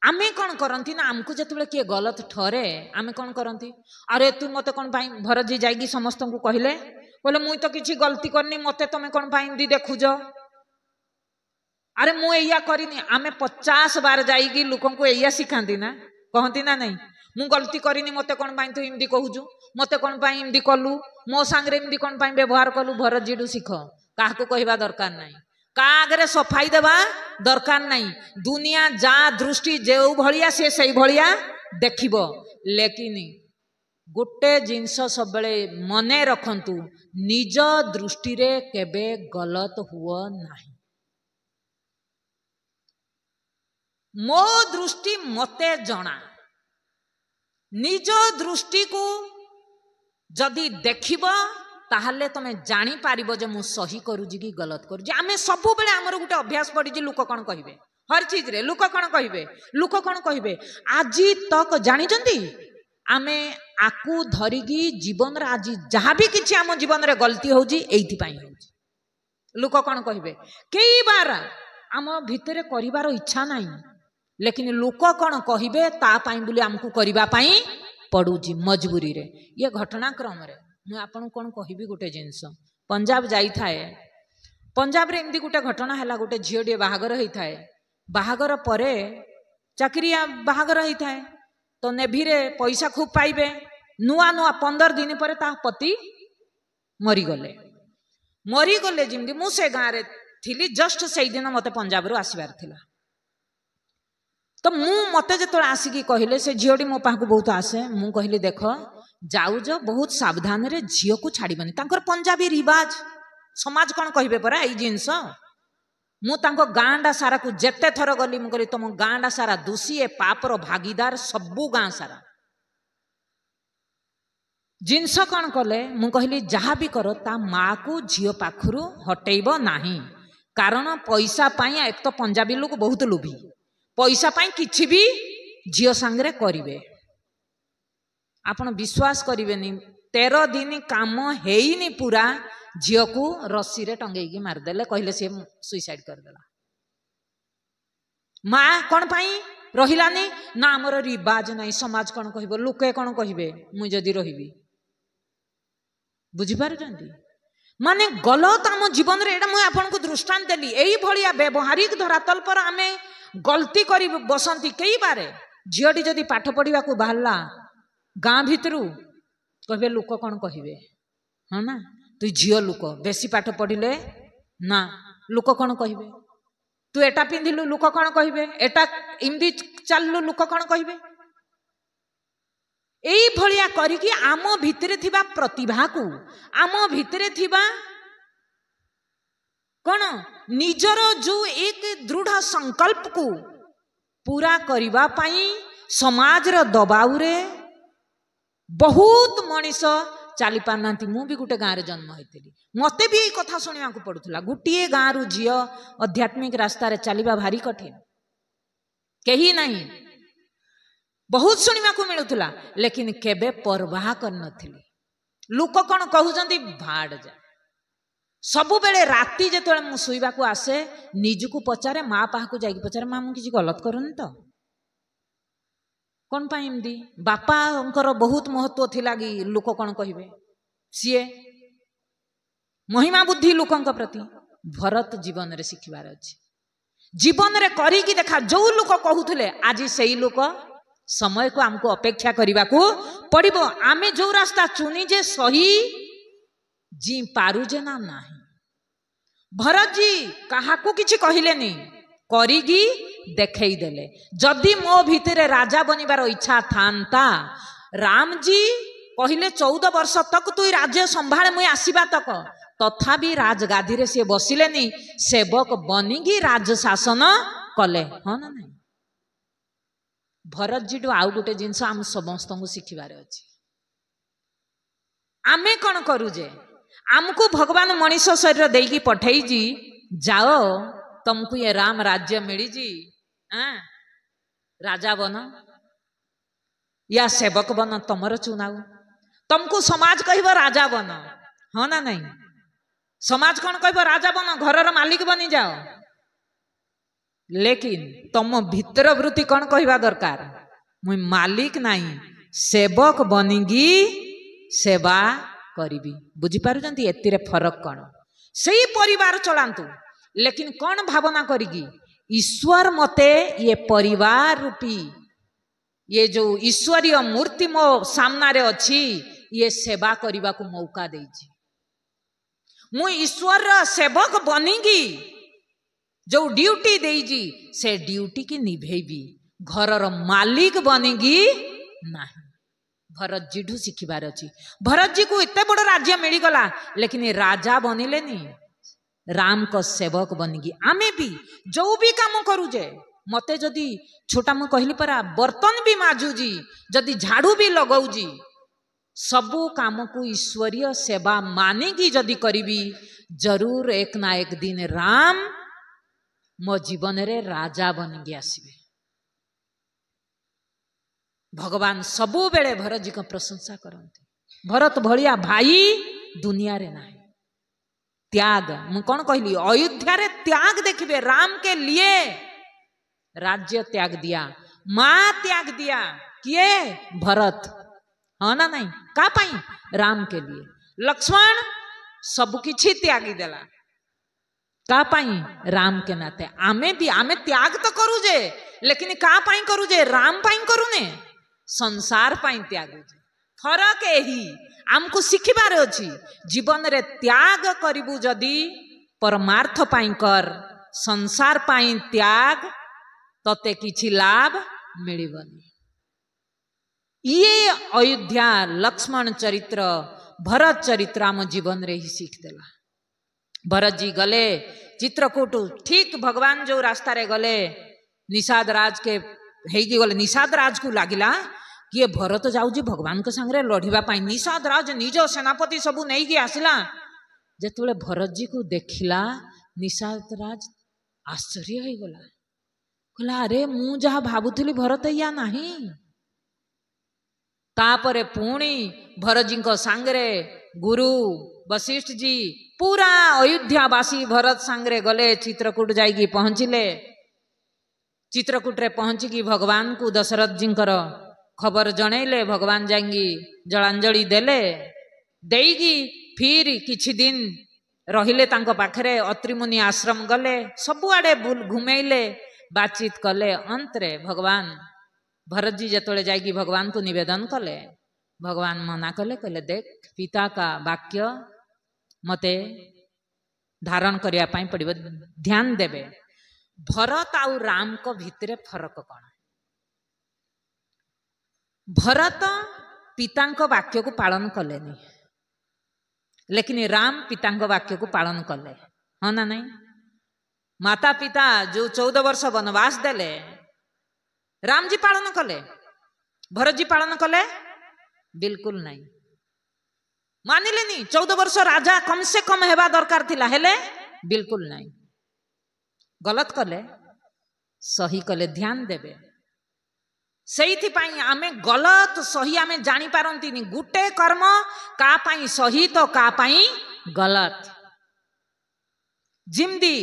आमे कौन करती ना, आमको जिते किए गलत ठरे आमे कौन करती, अरे तू मते कौन पाई भरत जी जाइगी समस्त को कहले बोले मुई तो किसी गलती करनी, मते तमे कौन पाई दी देखुज, अरे मु एया करनी। आमे 50 बार जाइगी लोकों को एया सिखाती ना, कहती ना नहीं मु गलती करनी मते कौन पाई तू इमदी कहूजु, मते कौन पाई इमदी कलु, मो सांगरे इमदी कौन पाई व्यवहार कलु। भरत जीडू शिख, काहाको कहवा दरकार नहीं, का आगे सफाई देवा दरकार नहीं। दुनिया जा दृष्टि जो भलिया से सही भलिया देखिबो। लेकिन गोटे जिनस सब बेले मने रखंतु, निज दृष्टि रे केबे गलत हुओ नहीं। मो दृष्टि मते जना, निज दृष्टि को जदि देखिबो ताहले तमे जानी पारिबो जे मु सही करूजी कि गलत करूजी। आमे सबु बेले हमर गुटे अभ्यास पड़ी जे लोक कोन कहिबे, हर चीज रे लोक कोन कहिबे, लोक कोन कहिबे। आजी तक जानी जंती आमे आकू धरिगी जीवन रे आजी जहा भी किछि हम जीवन रे गलती होउजी एइथि पई होउजी। लोक कोन कहिबे कई बार आम भितरे करिवार इच्छा नाही, लेकिन लोक कोन कहिबे ता पई बुली हमकु करिवा पई पडुजी मजबूरी रे। ये घटनाक्रम रे मु आपन कोन कहिबी गोटे जिंस, पंजाब जाई थाए, पंजाब रे एमदी गोटे घटना हैला। गोटे झियोडी बाहागर होई थाए, बाहागर परे चाकरिया बाहागर होई थाए, तो नेभी रे पैसा खूब पाइबे। नुआ नुआ 15 दिन पर ता पति मरी गले जिमदी मु से गाँ रे थिली। जस्ट से दिन मते पंजाब रो आसीबार थिला, तो मु मते जेतोळे आसीकी कहिले से झियोडी मो पाखु बहुत आसे। मु कहिली देखो जाउज बहुत सावधान रे झियो को छाड़ीबनी, तांकर पंजाबी रिवाज समाज कौन कहिबे परा एई जिंस। मु तांको गांडा सारा को जेते थर गली मु कहली तुम गांडा सारा दोषी ए पापर भागीदार सबु गां सारा। जिंस कौन कले मु कहली जहा भी करो ता माँ को झियो पाखरु हटेइबो नाही, कारण पैसा पाई एक तो पंजाबी लोग बहुत लोभी, पैसा पाई किछि भी झियो सांगरे करिवे। आपण विश्वास करिवेनी 13 दिन काम हेइनी पूरा झियो को रस्सी रे टंगेई मारदेले, कहले से सुइसाइड करदेला। माँ कौन पाई रहिलानी ना, हमर रिवाज नहीं, समाज कौन कहिबो, लोके कौन कहिबे मु जदी रहिबी। बुझी पारुचंती माने गलत आम जीवन रे एडा मु आपन को दृष्टांत देली। एई भलिया व्यवहारिक धरातल पर आमे गलती करी बसंती। कई बारे झियोटी जदी पाठ पढ़िबा को बाहरला गाँ भितरू कहबे लोक कौन कहिबे, हाँ ना तू झियो लोक बेसी पाठ पढ़िले ना लोक कौन कहिबे, तू एटा पिंधिलु लोक कौन कहिबे, एटा इमदी चाललु लोक कौन कहिबे। एई भलिया करिकी आम भितरे थिबा प्रतिभा को, आम भितरे थिबा कौन निजर जो एक दृढ़ संकल्प को पूरा करिबा पाई समाज रो दबाव रे बहुत मनीष चली पारना। मु भी गोटे गाँव जन्म होती, मते भी यही कथा शुणा पड़ूला। गोटे गाँव रु झील आध्यात्मिक रास्तार चलवा भारी कठिन, कहीं नहीं बहुत शुणा मिलूला, लेकिन केबे परवाह कर नथिली। लोक कौन कहउजंती भाड़ जा। सबु बेले राति जेतेबेले मु सोइबा को आसे निजको पचारे माँ पाखु जाइकी पचारे माँ मु किछि गलत करूनी तो कौन पाई एमदी। बापांकर बहुत महत्व थिला कि लोक कौन कहिबे, सीए महिमा बुद्धि लोकंक प्रति। भरत जीवन रे शिखिबार अछि, जीवन रे करी कि देखा। जो लोक कहूथले आज सेई लोक समय को हमको अपेक्षा करने को पड़िबो। आमे जो रास्ता चुनी जे सही जी पारुजे ना नाही। भरत जी कहा को किछि कहिले नहीं, करिगी देखई देले। जदि मो भितरे राजा बनिबार इच्छा थांता राम जी कहले 14 वर्ष तक तु राज्य संभाळे मुई आसीबा तक, तथापि राजगादी रे से बसिलेनी, सेवक बनिगी राज शासन कले। हाँ ना नहीं? भरत जी आउ गोटे जिनस आम समस्त को शिखिबार अछि। आमे कौन करूजे? आमको भगवान मनीष शरीर देकी पठेई जी, जाओ तुमको ये राम राज्य मिली जी, राजा बन या सेवक बन, तुमर चुनाव। तुमको समाज कहब राजा बन, हाँ ना नहीं? समाज कौन कहब राजा बन, घरर मालिक बनी जाओ। लेकिन तुम भीतर वृत्ति कौन कहवा दरकार, मुई मालिक नहीं सेवक बनिगी सेवा करिबी। बुझी पारुचंती एतिरे फरक कौन? सही परिवार चलांतु, लेकिन कौन भावना करिगी, ईश्वर मते ये परिवार रूपी ये जो ईश्वरीय मूर्ति मो सामना रे अच्छी, ये सेवा करने को मौका देजी। मु ईश्वर सेवक बनिगी, जो ड्यूटी देजी से ड्यूटी की निभेबी, घरर मालिक बनिगी नहीं। भरत जी ढू शिखिबार अच्छी। भरत जी को इतने बड़ राज्य मिलगला, लेकिन राजा बनिलेनी, राम को सेवक बनिगी। आमे भी जो भी काम करूजे, मते जदि छोटा मु कहली परा बर्तन भी माजुजी, जदि झाड़ू भी लगाऊजी, सबू काम को ईश्वरीय सेवा मानिकी जदि करिबी, जरूर एक ना एक दिन राम मो जीवन रे राजा बनिगी आसीबे। भगवान सबू बेले भरत जी को प्रशंसा करते। भरत भलिया भाई दुनिया रे नाही। त्याग मु कौन कहली, अयोध्या रे त्याग देखिबे। राम के लिए राज्य त्याग दिया, मां त्याग दिया, किए? भरत, हाँ ना नहीं? का पाई? राम के लिए। लक्ष्मण सब किछि त्यागी देला, का पाई? राम के नाते। आमे भी आमे त्याग तो करूजे, लेकिन का पाई करूजे? राम पाई करूने, संसार पाई त्यागुजे। फरक यही आमको शिखिबार अछि। जीवन रे त्याग करिबु जदि परमार्थ पाई कर, संसार पाई त्याग, तते किछि लाभ मिलिबनी। ये अयोध्या लक्ष्मण चरित्र, भरत चरित्र आम जीवन रे ही सीख देला। भरत जी गले चित्रकूट, ठीक भगवान जो रास्ता रे गले निषाद राज के हेगी गले, निषाद राज को लागिला कि भरत जाऊजी भगवान के संगे लड़िबा पाई। निषाद राज निज सेनापति सबू नहीं कि आसिला। जेतबेले भरत जी को देखिला, निषाद राज आश्चर्य हो गला, कहला अरे मु जहा भाबुथली भरत या नहीं। तापरे पुणी भरत जी को सांगरे गुरु वशिष्ठ जी पूरा अयोध्यावासी भरत सांगरे गले, चित्रकूट जाइकी पहुंचिले। चित्रकूट रे पहुंचिकी भगवान को दशरथ जी खबर जनइले। भगवान जाइकी जलांजलि देले, देगी फिर किछि दिन रहिले तांको पाखरे। अत्रिमुनि आश्रम गले, सबुआडे घुमेले, बातचीत कले। अंतरे भगवान भरत जी जेतोले जाइकी भगवान को निवेदन कले, भगवान मना कले, कहले देख पिता का वाक्य मते धारण करिया पाई पड़िबो, ध्यान देबे। भरत आउ राम को भितरे फरक कौन? भरत पितांको वाक्य को पालन कलेनी, लेकिन राम पितांको वाक्य को पालन कले, हाँ ना नहीं? माता पिता जो 14 वर्ष वनवास देले, राम जी पालन कले, भरत जी पालन कले? बिल्कुल नहीं। मानिलेनी 14 वर्ष राजा कम से कम हेबा दरकार थिला, हेले बिल्कुल नहीं। गलत कले, सही कले, ध्यान देबे। सेइथिपाई आमे गलत सही आमे जानी पारंतीनी। गुटे कर्म का पाई सही तो का पाई गलत। जिमदी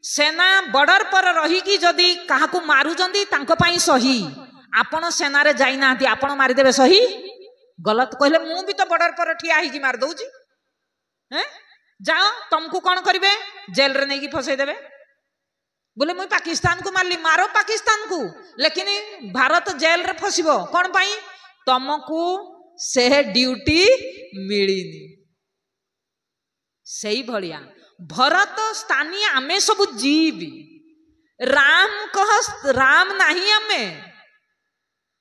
सेना बॉर्डर पर रही कि जदि काहाकू मारुचंदी तांको पाई सही, आपण सेना रे जाई नाहंती, आपण मारि देबे सही? गलत कहले मु भी तो बॉर्डर पर ठिया ही मार दउची, हैं? जाओ तुमको कौन करिवे? जेल रे नहीं फसई देबे। बोले मुई पाकिस्तान को मारली, मारो पाकिस्तान को, लेकिन भारत जेल रे फसिबो कौन पाई? तुमको से ड्यूटी मिलिनी। सेई भलिया भरत स्थानीय आमे सब जीवी, राम कह राम नहीं आमे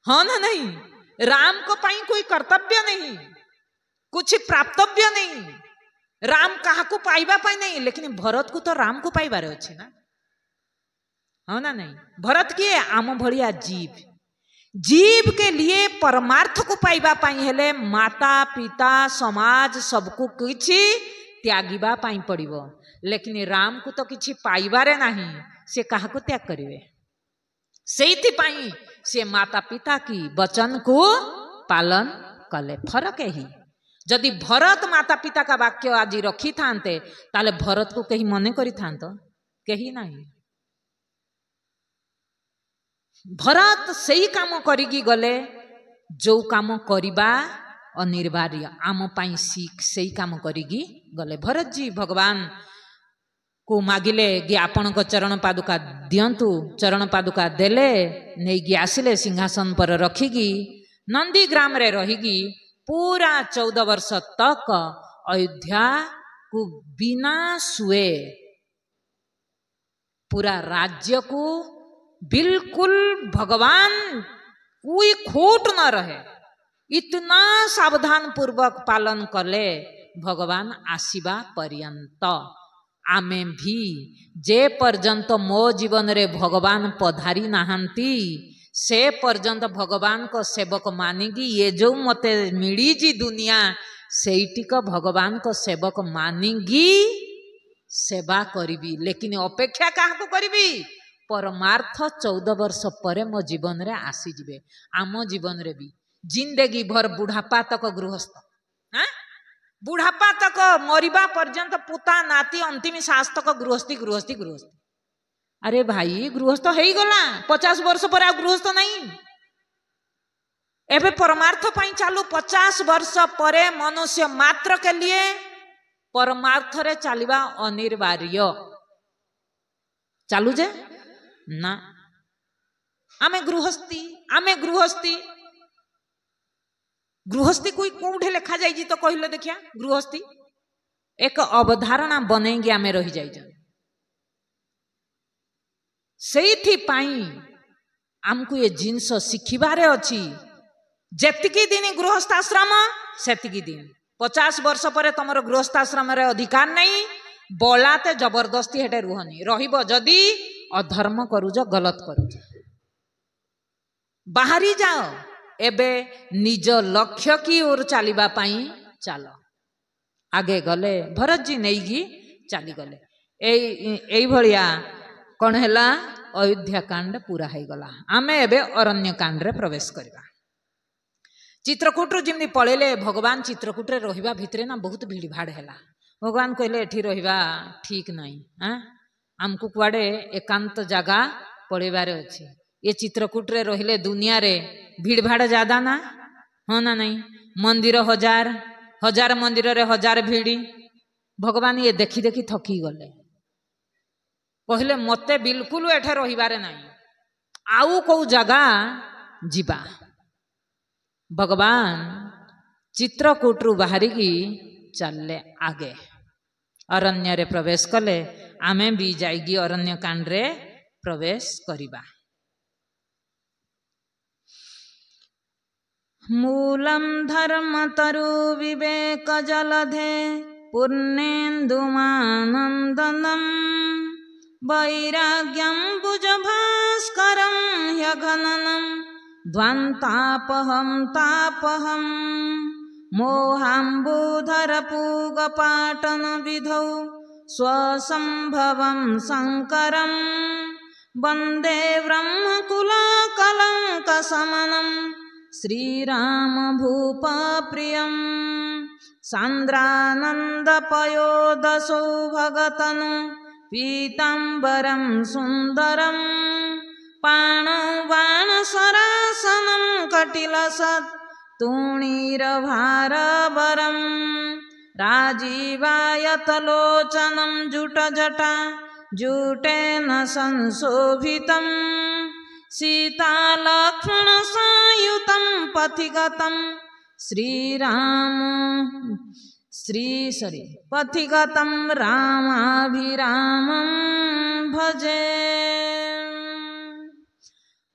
हाँ ना नहीं, राम को पाई कोई कर्तव्य नहीं, कुछ प्राप्तव्य नहीं, राम कहा को पाइबा पाई नहीं, लेकिन भरत को तो राम को पाइबार अच्छे ना, हाँ ना नहीं। भरत किए आम भलिया जीव, जीव के लिए परमार्थ को पाइबा पाई हेले माता पिता समाज सबको किछि त्यागिबा पाई पड़िबो, लेकिन राम को तो किछि पाइबारे नहीं, से कहा को त्याग करिवे। सेइथि पाई से माता पिता की वचन को पालन कले। फरक ही जदि भरत माता पिता का वाक्य आज रखी थांते ताले भरत को कहीं मने करी थांतो, कहीं नहीं। भरत सही काम करिकी गले जो काम करिबा अनिवार्य आम पाई सीख सही काम करिकी गले। भरत जी भगवान को मागिले कि आपण को चरण पादुका दियंतु, चरण पादुका देले, नहीं आसिले सिंहासन पर रखिकी नंदी ग्राम रे रहिकी पूरा 14 वर्ष तक अयोध्या को बिना सुए पूरा राज्य को बिल्कुल भगवान कोई खोट न रहे इतना सावधान पूर्वक पालन कले भगवान आसीबा पर्यंत। आमे भी जे पर्यंत मो जीवन रे भगवान पधारी नाहंती से पर्यंत भगवान को सेवक मानिकी ये जो मते मिली जी दुनिया सेइटिक भगवान को सेवक मानिकी सेवा करिबी, लेकिन अपेक्षा कहा को करिबी परमार्थ 14 वर्ष पर मो जीवन रे आसी जिवे। आम जीवन रे भी जिंदगी भर बुढ़ापा तक गृहस्थ, हाँ बुढ़ापा तक मरिबा पर्यंत पुता नाती अंतिम सास तक गृहस्थी गृहस्थी गृहस्थी। अरे भाई गृहस्थ हो गला 50 वर्ष पर आ गृहस्थ नहीं, एबे परमार्थ पाई चालू 50 वर्ष पर मनुष्य मात्र के लिए परमार्थ रे चलिबा अनिवार्य। चालू जे ना आमे गृहस्थी, आमे गृहस्थी गृहस्थी कोई कोठे लिखा जाइए तो कहले देखिया। गृहस्थी एक अवधारणा बनेगी आमे रही जाइए। सेइथि पाई आमको ये जिनस शिखिबारे अछि जेतिकी दिन गृहस्थाश्रम सेतिकी दिन। 50 वर्ष पर तुमर गृहस्थाश्रम रे अधिकार नहीं, बलाते जबरदस्ती हेटे रुहनी रहिबो जदि अधर्म करूज गलत करूज बाहरी जाओ। एबे निज लक्ष्य की ओर चलिबा पाई चलो आगे गले भरत जी नहीं चली गले। एई भलिया कौन हैला अयोध्या कांड पूरा है गला। आमे एबे अरण्य कांड रे प्रवेश करबा। चित्रकूट जिमनी पळेले भगवान चित्रकूट रे रहिबा भितरे ना बहुत भीड़ भाड़ हैला। भगवान कहले एठी रहिबा ठीक नहीं, हाँ आमको कुआडे एकांत जगह पळेबारे अछि। ये चित्रकूट रे रहिले दुनिया रे भीड़ भाड़ ज्यादा ना, हाँ ना नहीं। मंदिर हजार हजार मंदिर रे हजार भीड़ी। भगवान ये देखी देखी थकी गले, कहले मते बिल्कुल एठे रहिबारे नहीं, आउ को जगह जिबा। भगवान चित्रकूट रु बाहरिकी चलले आगे अरण्य रे प्रवेश कले। आमे भी जाइगी अरण्य कांड रे प्रवेश करिबा। मूलम धर्म तरु विवेक जलधे पूर्णेन्दुमानंदनम वैराग्यम भुज भास्करम ह्यघननम ध्वंतापहम तापहम मोहाम्बुधर पूगपाटन विधौ स्वसंभवं शंकरं वंदे ब्रह्मकुलकलंकशमनं श्रीराम भूप प्रियं सांद्रानंदपयोदसौ भगतनु पीतांबरं सुंदरं पाणवाणसरासनं कटिलसत् तूणीरभारवरं राजीवायतलोचनं जुटजटा जुटेन संशोभितं सीतालक्ष्मणसायुतं पथिगतं पथिगतं रामाभिरामं भजे।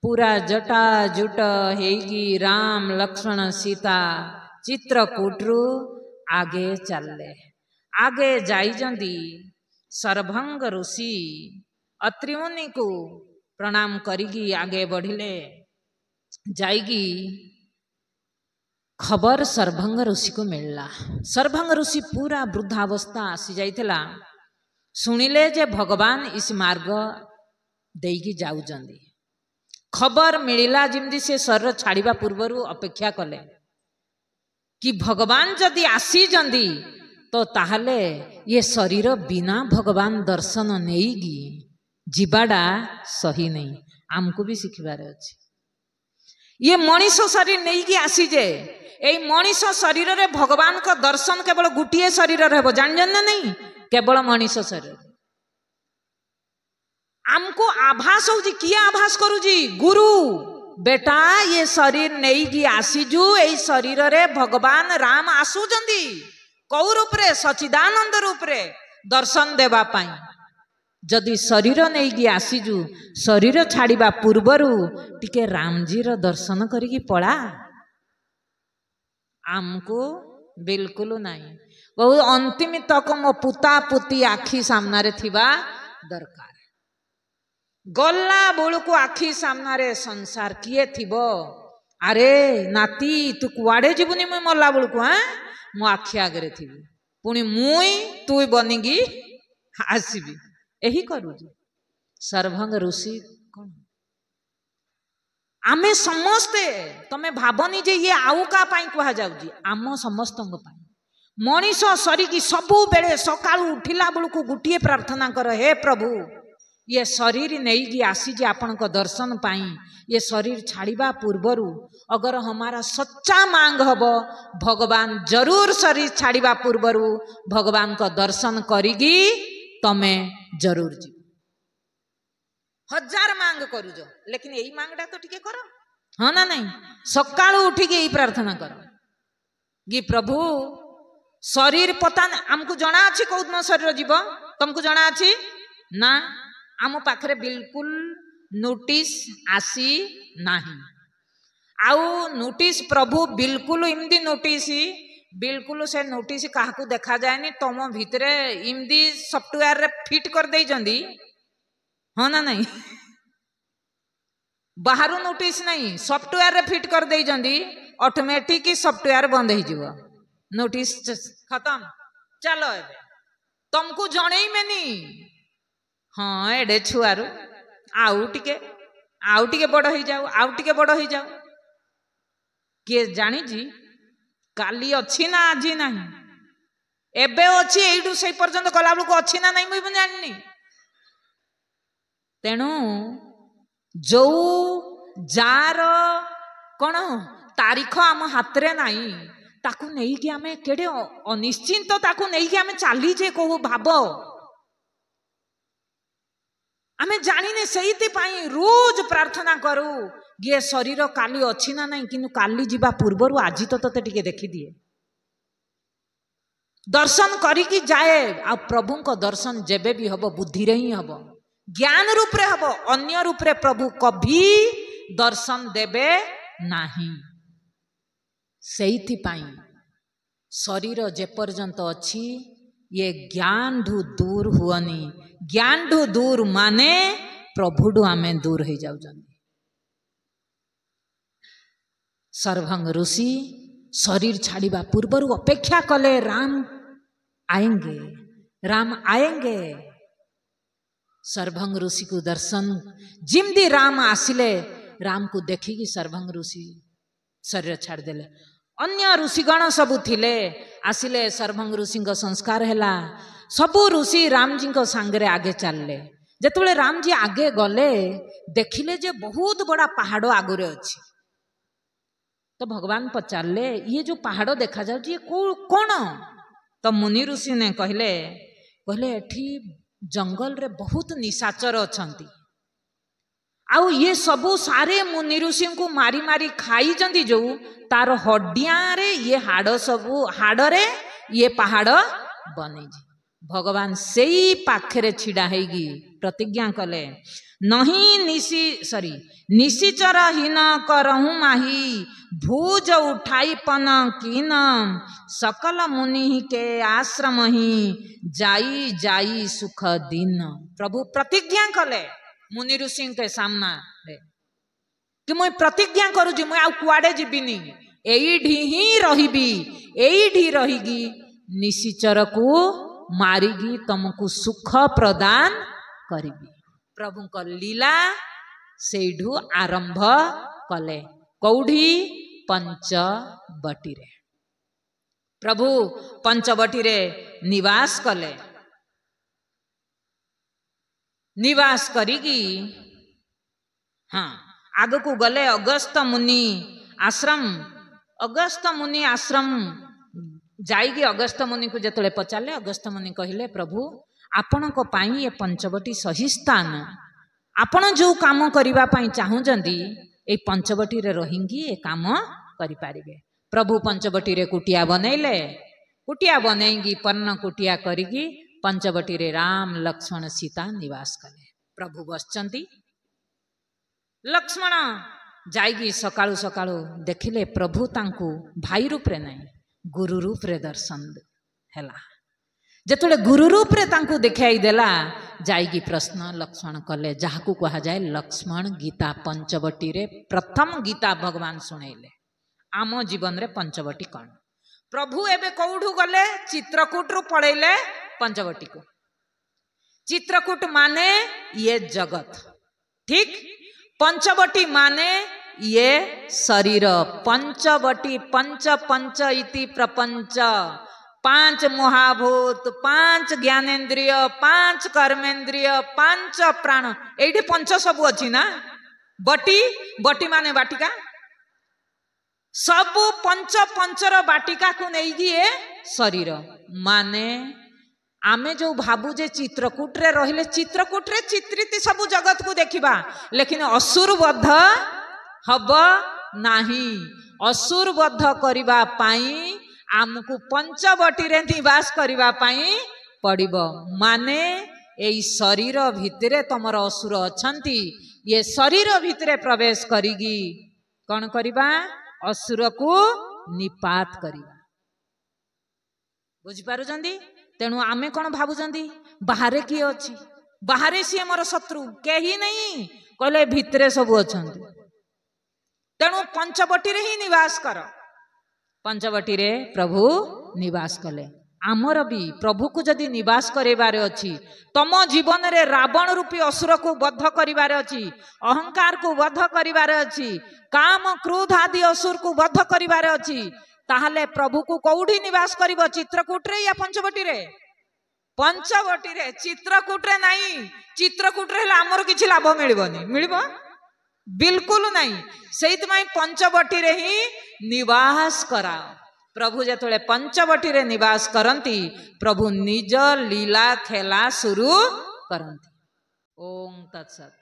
पूरा जटा जुट हेगी राम लक्ष्मण सीता चित्रकूटरू आगे चलले। आगे जाइजंदी सरभंग ऋषि अत्रिमुनि को प्रणाम करिगी आगे बढ़िले। जाइगी खबर सरभंग ऋषि को मिलला। सरभंग ऋषि पूरा वृद्धावस्था आसी जाइथिला। सुनिले जे भगवान इस मार्ग देगी जाउजंदी। खबर मिलिला जिमदी से शरीर छाड़िबा पूर्वरु अपेक्षा कले कि भगवान जदि आसी जंदी तो ताहले ये शरीर बिना भगवान दर्शन नेईगी जीवाड़ा सही नहीं। आमको भी शिखबार अछि। ये मनीष शरीर नहीं कि आसी जे ए मनीष शरीर रे भगवान का दर्शन केवल गुटिए शरीर हेबो जान ना नहीं केवल मनीष शरीर। आमको आभास हो जी किया आभास करू जी गुरु बेटा ये शरीर नहीं कि आसीजु ए शरीर रे भगवान राम आसुजंदी कौ रूप रे सचिदानंद रूप रे दर्शन देवा पाई। जदि शरीर नहीं कि आसीजु शरीर छाड़िबा पूर्वरु टिके रामजी रो दर्शन करिकी पड़ा। आमको बिल्कुल नहीं। बहुत अंतिम तक मो पुता पुती आखि सामना रे थिबा दरकार। गल्ला बेलू आखि सामना रे संसार किए थिबो। अरे नाती तू कुआडे जीवनी मुई मरला बेलू हाँ मो आखि आगे थी पुणी मुई तू बनिगी आसबि यही करू। सरभंग ऋषि कौन आमे समस्ते तमे भावनी जे ये आउ का पाई कहा जाउजी आम समस्तंग पाई। मनीष सरीकी सबु बेले सकाळु उठिला बेलू गुटिए प्रार्थना कर हे प्रभु ये शरीर नहीं कि आसी जे आपण को दर्शन पाई। ये शरीर छाड़िबा पूर्वरु अगर हमारा सच्चा मांग हबो भगवान जरूर शरीर छाड़िबा पूर्वरु भगवान को दर्शन करिगी तमे जरूर जी। हजार मांग करूज लेकिन यही मांगटा तो टिके कर हाँ ना नहीं। सकाळु उठी के यही प्रार्थना कर कि प्रभु शरीर पता आमको जना अछि कौदिन शरीर जीव तुमको जना अछि ना आम पाखरे बिल्कुल नोटिस आसी नाही। आउ नोटिस प्रभु बिल्कुल इमदी नोटिस बिल्कुल से नोटिस काहाकू देखा जाएनी तुम भितरे इमदी सॉफ्टवेयर रे फिट कर दे जंदी हाँ ना नहीं। बाहरु नोटिस नहीं सॉफ्टवेयर रे फिट कर दे जंदी ऑटोमेटिक सॉफ्टवेयर बंद हो जीव नोटिस खत्म चलो एबे तुमको जणई मेनी हाँ एडे छुआरू आउ टिके बड़ हो जाओ आउ टिके बड़ हो जाओ किए जानी जी काली अच्छी ना आज नहीं एबे अच्छी एडू से पर्यंत गला बेलू अच्छी ना नहीं मुझे जानी। तेणु जो जार कौन तारीख आम हाथ रे नहीं ताकू नहीं कि आमे केडे अनिश्चिंत ताकू नहीं कि आमे चलीजे कहू भाव आमे जानिने से रोज प्रार्थना करू ये शरीर काली अच्छी ना नहीं किंतु काली जीवा पूर्वरु आज तो तते टिके देखी दिए दर्शन करिकी जाए आ प्रभु को दर्शन जेबे भी हबो बुद्धि रे ही हबो ज्ञान रूप रे हबो अन्य रूप रे प्रभु कभी दर्शन देबे नाही। सेइथि पाई शरीर जे पर्यंत अछि ये ज्ञान ढु दूर हुअनी ज्ञान ढु दूर माने प्रभु ढु आमे दूर हो जाऊ। सरभंग ऋषि शरीर छाड़िबा पूर्वरु अपेक्षा कले राम आएंगे। सरभंग ऋषि को दर्शन जिमदी राम आसिले राम को देखिकी सरभंग ऋषि शरीर छाड़ देले। अन्य ऋषिगण सबू थिले आसिले सरभंग ऋषि संस्कार हैला सबू ऋषि रामजी को सांगरे आगे चलले। जेतबेले रामजी आगे गले देखिले जे बहुत बड़ा पहाड़ आगुरे अछि तो भगवान पचारले ये जो पहाड़ देखा जाऊ ये कौन तो मुनि ऋषि ने कहले एठी जंगल रे बहुत निशाचर अछंती आउ ये सबू सारे मुनि ऋषि को मारी मारी खाई जंदी जो तार हड्डिया रे ये हाड़ सबू हाड़ रे ये पहाड़ बने। भगवान से पाखरे छिड़ा हैगी प्रतिज्ञा कले नहीं निशिचर हीन करहूँ माही भूज उठाई पन कीन सकल मुनि के आश्रम ही जाई जाई सुख दिन। प्रभु प्रतिज्ञा कले मुनि ऋषि के सामना रे कि मुई प्रतिज्ञा करूची मुई आ कुआडे जीविनी एइठी ही रहिबी एइठी रहिगी निशिचर को मारिगी तुमको सुख प्रदान करिबी। प्रभु को लीला सेठू आरंभ कले कौड़ी पंचवटी रे प्रभु पंचवटी रे निवास कले निवास करिगी हाँ आग को गले अगस्त मुनि आश्रम जाइगी अगस्त मुनि को जतले पचारे अगस्त मुनि कहले प्रभु आपण को पाई ये पंचवटी सही स्थान आपण जो काम करिबा पाई चाहुचंदी ए पंचवटी रे रहिंगी ए काम करि पारिबे। प्रभु पंचवटी रे कुटिया बनैले कुटिया बनैगी पन्न कुटिया करिगी पंचवटी रे राम लक्ष्मण सीता निवास कले। प्रभु बसचंती लक्ष्मण जाइगी सकाळु सकाळु देखिले प्रभु तांकु भाई रूप रे नहीं गुरु रूप रे दर्शन हैला जेतले गुरु रूप रे तांकु देखाई देला जाइगी प्रश्न लक्ष्मण कले जाहाकू कहा जाए लक्ष्मण गीता पंचवटी रे प्रथम गीता भगवान सुनैले आम जीवन रे पंचवटी कौन। प्रभु एबे कौठू गले चित्रकूट रु पड़ैले पंचवटी को। चित्रकूट माने ये जगत ठीक पंचवटी माने ये शरीर पंचवटी पंच पंच इति प्रपंच पांच महाभूत पांच ज्ञानेन्द्रिय पांच कर्मेन्द्रिय पांच प्राण एठी पंच सब अच्छी ना बटी बटी माने बाटिका सबु पंच पंचर बाटिका को नहीं शरीर माने आमे जो भाबू जे चित्रकूट रे रहिले चित्रकूट रे चित्रित सबु जगत को देखिबा लेकिन असुर बद्ध हब नाही। असुर बद्ध करिबा पाई आमको पंचवटी रे निवास करिबा पाई पड़िबो माने एई शरीर भितरे तमर असुर अछंती ये शरीर भितरे प्रवेश करिगी कौन करिबा असुर को निपात करिबा। बुझी पारुचंदी तेणु आमे कौन भाबुचंदी बाहरे किए अछि बाहरे सी मोर शत्रु केही नहीं कहले भितरे सब अछंती तेणु पंचवटी रे ही निवास कर। पंचवटी रे प्रभु निवास कले आमर भी प्रभु को जदि निवास करेबारे अछि तम जीवन रे रावण रूपी असुर को बद्ध करिबारे अछि अहंकार को बद्ध करिबारे अछि काम क्रोध आदि असुर को बद्ध करिबारे अछि ताहले प्रभु को कौठी निवास करिबो चित्रकूट रे या पंचवटी रे। पंचवटी रे चित्रकूट रे नहीं चित्रकूट रे आमर किछि लाभ मिलिबोनी मिलिबो बिल्कुल नहीं सेइतमाई पंचवटी रे ही निवास करा। प्रभु जेतले पंचवटी रे निवास करंती प्रभु निज लीला खेला शुरू करंती। ओम तत्सत।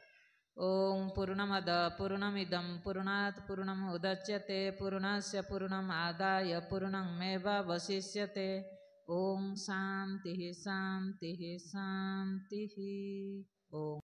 ओम पूर्णमद पूर्णमिदं पूर्णात् पूर्णमुदच्यते पूर्णस्य पूर्णमादाय पूर्णमेवावशिष्यते। ओम शांति शांति शांति। ओम।